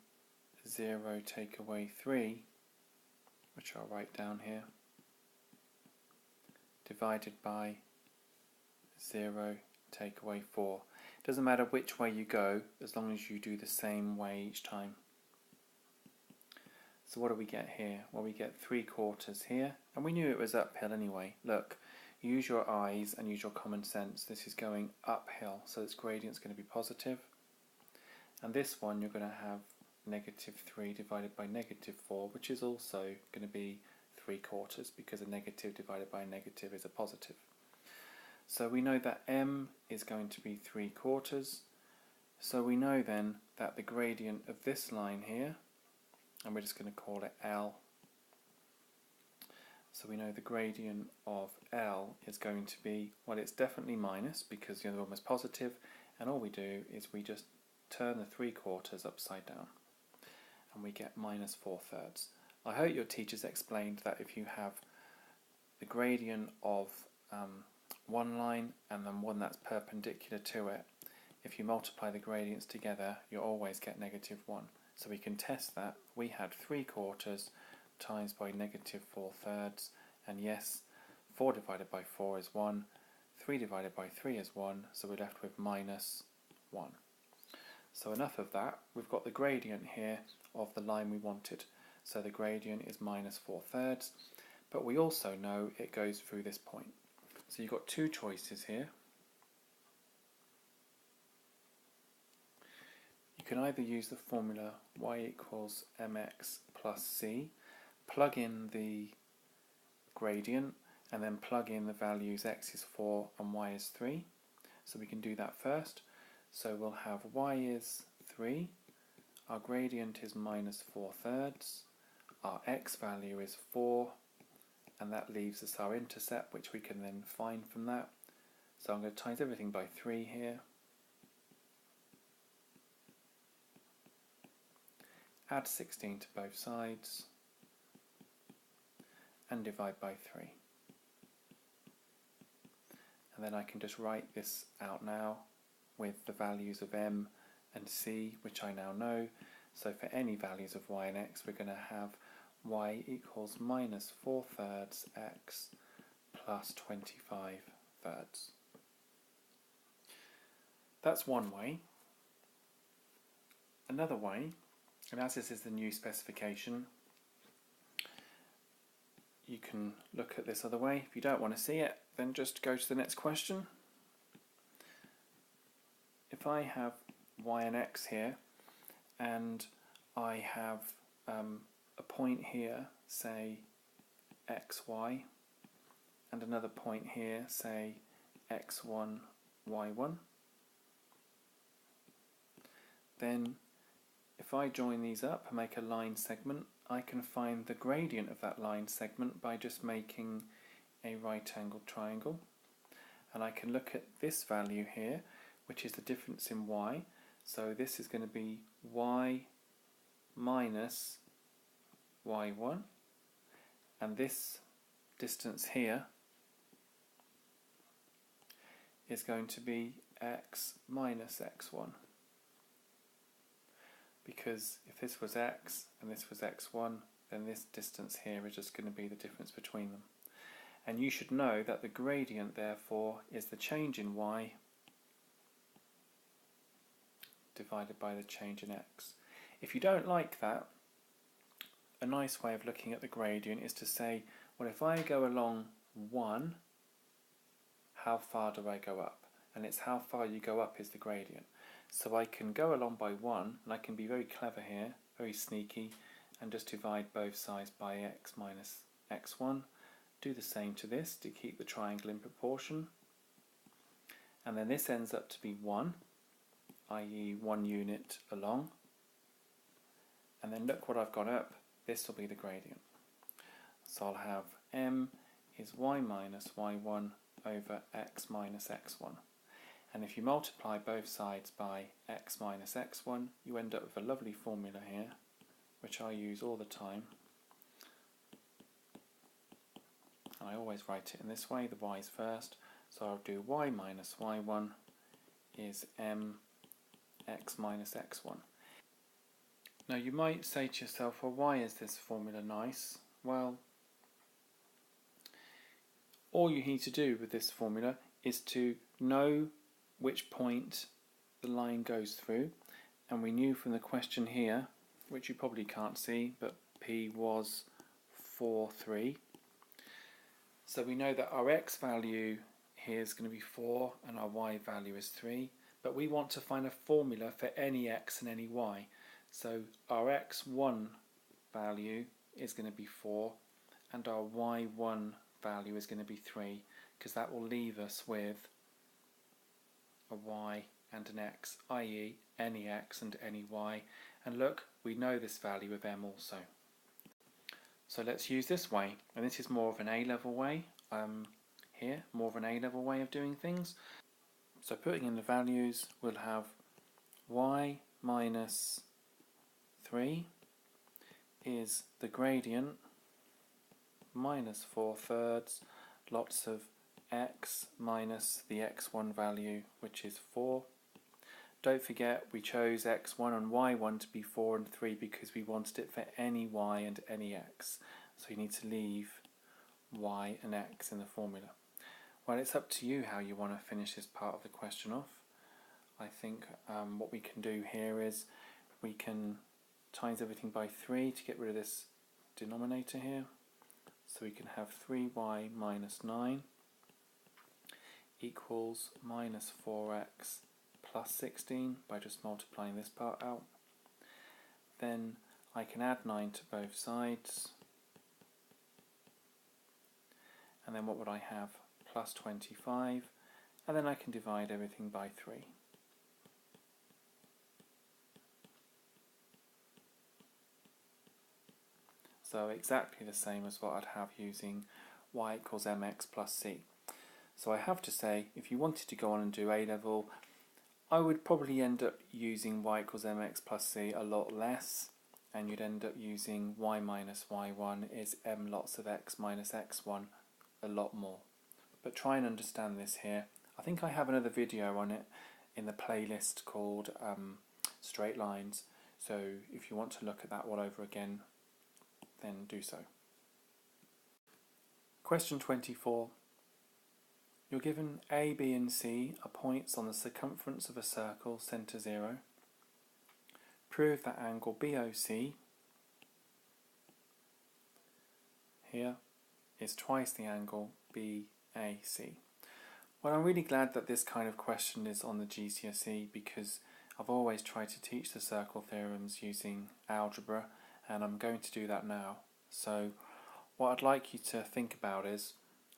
0 take away 3, which I'll write down here, divided by 0 take away 4. It doesn't matter which way you go, as long as you do the same way each time. So what do we get here? Well, we get 3/4 here, and we knew it was uphill anyway. Look, use your eyes and use your common sense. This is going uphill, so its gradient's going to be positive. And this one you're going to have -3 divided by -4, which is also going to be 3/4, because a negative divided by a negative is a positive. So we know that m is going to be 3/4. So we know then that the gradient of this line here, and we're just going to call it L. So we know the gradient of L is going to be, well, it's definitely minus because the other one was positive, and all we do is we just turn the 3/4 upside down and we get -4/3. I hope your teachers explained that if you have the gradient of one line and then one that's perpendicular to it, if you multiply the gradients together, you always get -1. So we can test that. We had 3/4 times by -4/3, and yes, 4 divided by 4 is 1, 3 divided by 3 is 1, so we're left with -1. So enough of that. We've got the gradient here of the line we wanted. So the gradient is -4/3, but we also know it goes through this point. So you've got two choices here. You can either use the formula y equals mx plus c, plug in the gradient, and then plug in the values x is 4 and y is 3. So we can do that first. So we'll have y is 3, our gradient is -4/3, our x value is 4, and that leaves us our intercept, which we can then find from that. So I'm going to times everything by 3 here, add 16 to both sides, and divide by 3. And then I can just write this out now with the values of m and c, which I now know. So for any values of y and x, we're going to have y equals minus 4/3 x plus 25/3. That's one way. Another way, and as this is the new specification, you can look at this other way. If you don't want to see it, then just go to the next question. If I have y and x here, and I have a point here, say xy, and another point here, say x1, y1, then if I join these up and make a line segment, I can find the gradient of that line segment by just making a right-angled triangle. And I can look at this value here, which is the difference in y. So this is going to be y minus y1, and this distance here is going to be x minus x1. Because if this was x and this was x1, then this distance here is just going to be the difference between them. And you should know that the gradient, therefore, is the change in y divided by the change in x. If you don't like that, a nice way of looking at the gradient is to say, well, if I go along 1, how far do I go up? And it's how far you go up is the gradient. So I can go along by 1, and I can be very clever here, very sneaky, and just divide both sides by x minus x1. Do the same to this to keep the triangle in proportion. And then this ends up to be 1, i.e. 1 unit along. And then look what I've got up. This will be the gradient. So I'll have m is y minus y1 over x minus x1. And if you multiply both sides by x minus x1, you end up with a lovely formula here, which I use all the time. I always write it in this way, the y's first. So I'll do y minus y1 is m x minus x1. Now you might say to yourself, well, why is this formula nice? Well, all you need to do with this formula is to know which point the line goes through, and we knew from the question here, which you probably can't see, but P was 4, 3. So we know that our x value here is going to be 4 and our y value is 3, but we want to find a formula for any x and any y. So our x1 value is going to be 4 and our y1 value is going to be 3, because that will leave us with a y and an x, i.e. any x and any y. And look, we know this value of m also. So let's use this way, and this is more of an A-level way here, more of an A-level way of doing things. So putting in the values, we'll have y minus 3 is the gradient minus 4/3, lots of x minus the x1 value, which is 4. Don't forget we chose x1 and y1 to be 4 and 3 because we wanted it for any y and any x. So you need to leave y and x in the formula. Well, it's up to you how you want to finish this part of the question off. I think what we can do here is we can times everything by 3 to get rid of this denominator here. So we can have 3y minus 9 equals minus 4x plus 16 by just multiplying this part out. Then I can add 9 to both sides, and then what would I have? Plus 25, and then I can divide everything by 3. So exactly the same as what I'd have using y equals mx plus c. So I have to say, if you wanted to go on and do A-level, I would probably end up using y equals mx plus c a lot less, and you'd end up using y minus y1 is m lots of x minus x1 a lot more. But try and understand this here. I think I have another video on it in the playlist called Straight Lines, So if you want to look at that all over again, then do so. Question 24. You're given A, B and C are points on the circumference of a circle, centre 0. Prove that angle BOC here is twice the angle BAC. Well, I'm really glad that this kind of question is on the GCSE because I've always tried to teach the circle theorems using algebra, and I'm going to do that now. So what I'd like you to think about is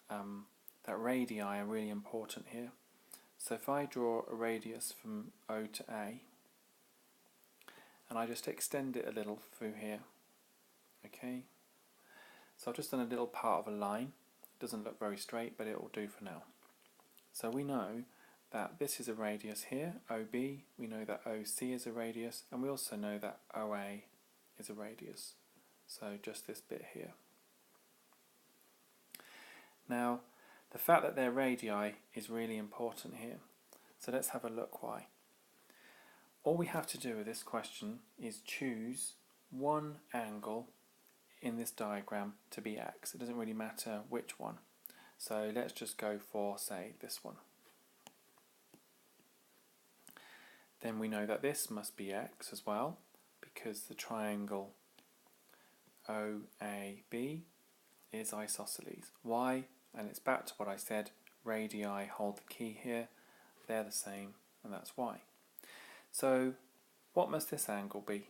that radii are really important here. So if I draw a radius from O to A, and I just extend it a little through here, okay? So I've just done a little part of a line. It doesn't look very straight, but it will do for now. So we know that this is a radius here, OB, we know that OC is a radius, and we also know that OA is a radius. So just this bit here. Now, the fact that they're radii is really important here. So let's have a look why. All we have to do with this question is choose one angle in this diagram to be x. It doesn't really matter which one. So let's just go for, say, this one. Then we know that this must be x as well, because the triangle OAB is isosceles. Why? And it's back to what I said, radii hold the key here, they're the same, and that's why. So what must this angle be?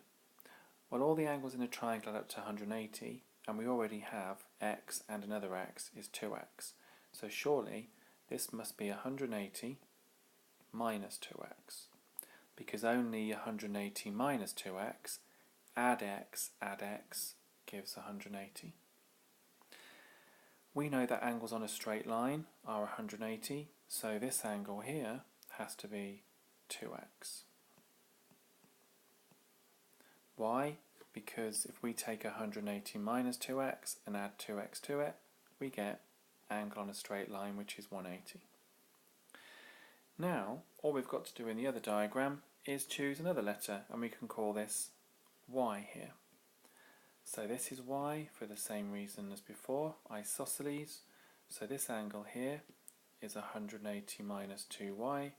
Well, all the angles in a triangle add up to 180, and we already have x and another x is 2x. So surely this must be 180 minus 2x, because only 180 minus 2x, add x gives 180. We know that angles on a straight line are 180, so this angle here has to be 2x. Why? Because if we take 180 minus 2x and add 2x to it, we get angle on a straight line, which is 180. Now, all we've got to do in the other diagram is choose another letter, and we can call this y here. So this is y for the same reason as before, isosceles. So this angle here is 180 minus 2y.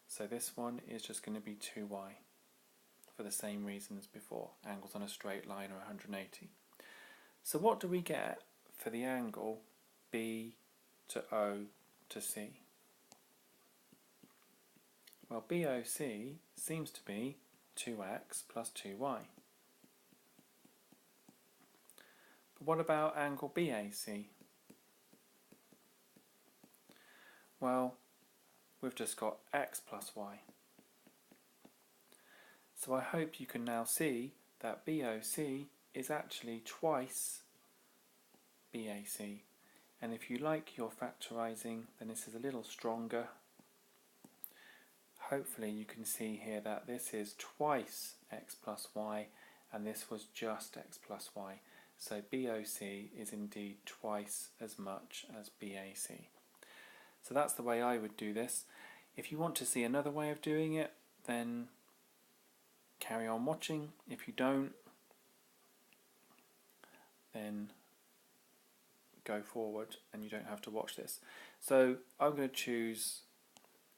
So this one is just going to be 2y for the same reason as before. Angles on a straight line are 180. So what do we get for the angle B to O to C? Well, BOC seems to be 2x plus 2y. What about angle BAC? Well, we've just got x plus y. So I hope you can now see that BOC is actually twice BAC. And if you like your factorising, then this is a little stronger. Hopefully you can see here that this is twice x plus y, and this was just x plus y. So BOC is indeed twice as much as BAC. So that's the way I would do this. If you want to see another way of doing it, then carry on watching. If you don't, then go forward and you don't have to watch this. So I'm going to choose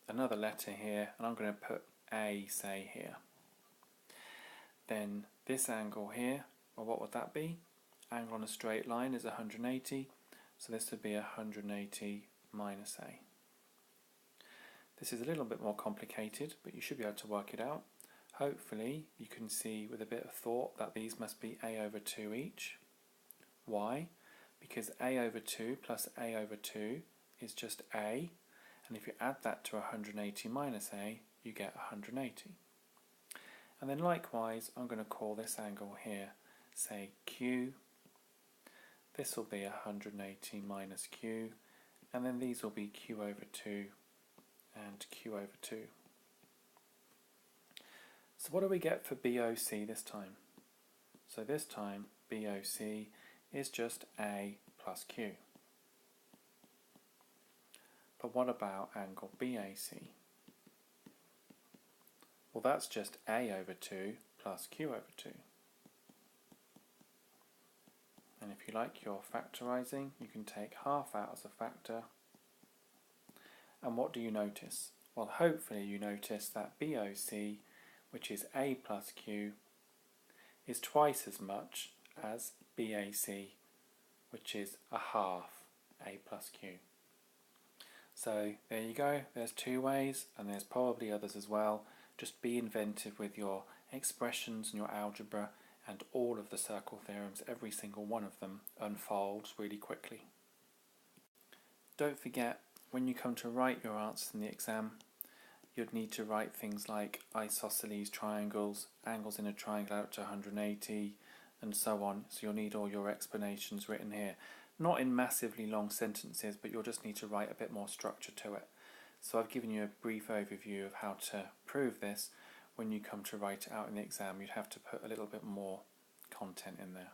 another letter here, and I'm going to put A, say, here. Then this angle here, well, what would that be? Angle on a straight line is 180, so this would be 180 minus A. This is a little bit more complicated, but you should be able to work it out. Hopefully you can see with a bit of thought that these must be A over 2 each. Why? Because A over 2 plus A over 2 is just A, and if you add that to 180 minus A, you get 180. And then likewise, I'm going to call this angle here, say, Q. This will be 180 minus Q, and then these will be Q over 2 and Q over 2. So what do we get for BOC this time? So this time BOC is just A plus Q. But what about angle BAC? Well, that's just A over 2 plus q over 2. And if you like your factorising, you can take half out as a factor. And what do you notice? Well, hopefully you notice that BOC, which is a plus q, is twice as much as BAC, which is a half a plus q. So there you go, there's two ways, and there's probably others as well. Just be inventive with your expressions and your algebra, and all of the circle theorems, every single one of them unfolds really quickly. Don't forget, when you come to write your answers in the exam, you'd need to write things like isosceles triangles, angles in a triangle out to 180, and so on. So you'll need all your explanations written here. Not in massively long sentences, but you'll just need to write a bit more structure to it. So I've given you a brief overview of how to prove this. When you come to write it out in the exam, you'd have to put a little bit more content in there.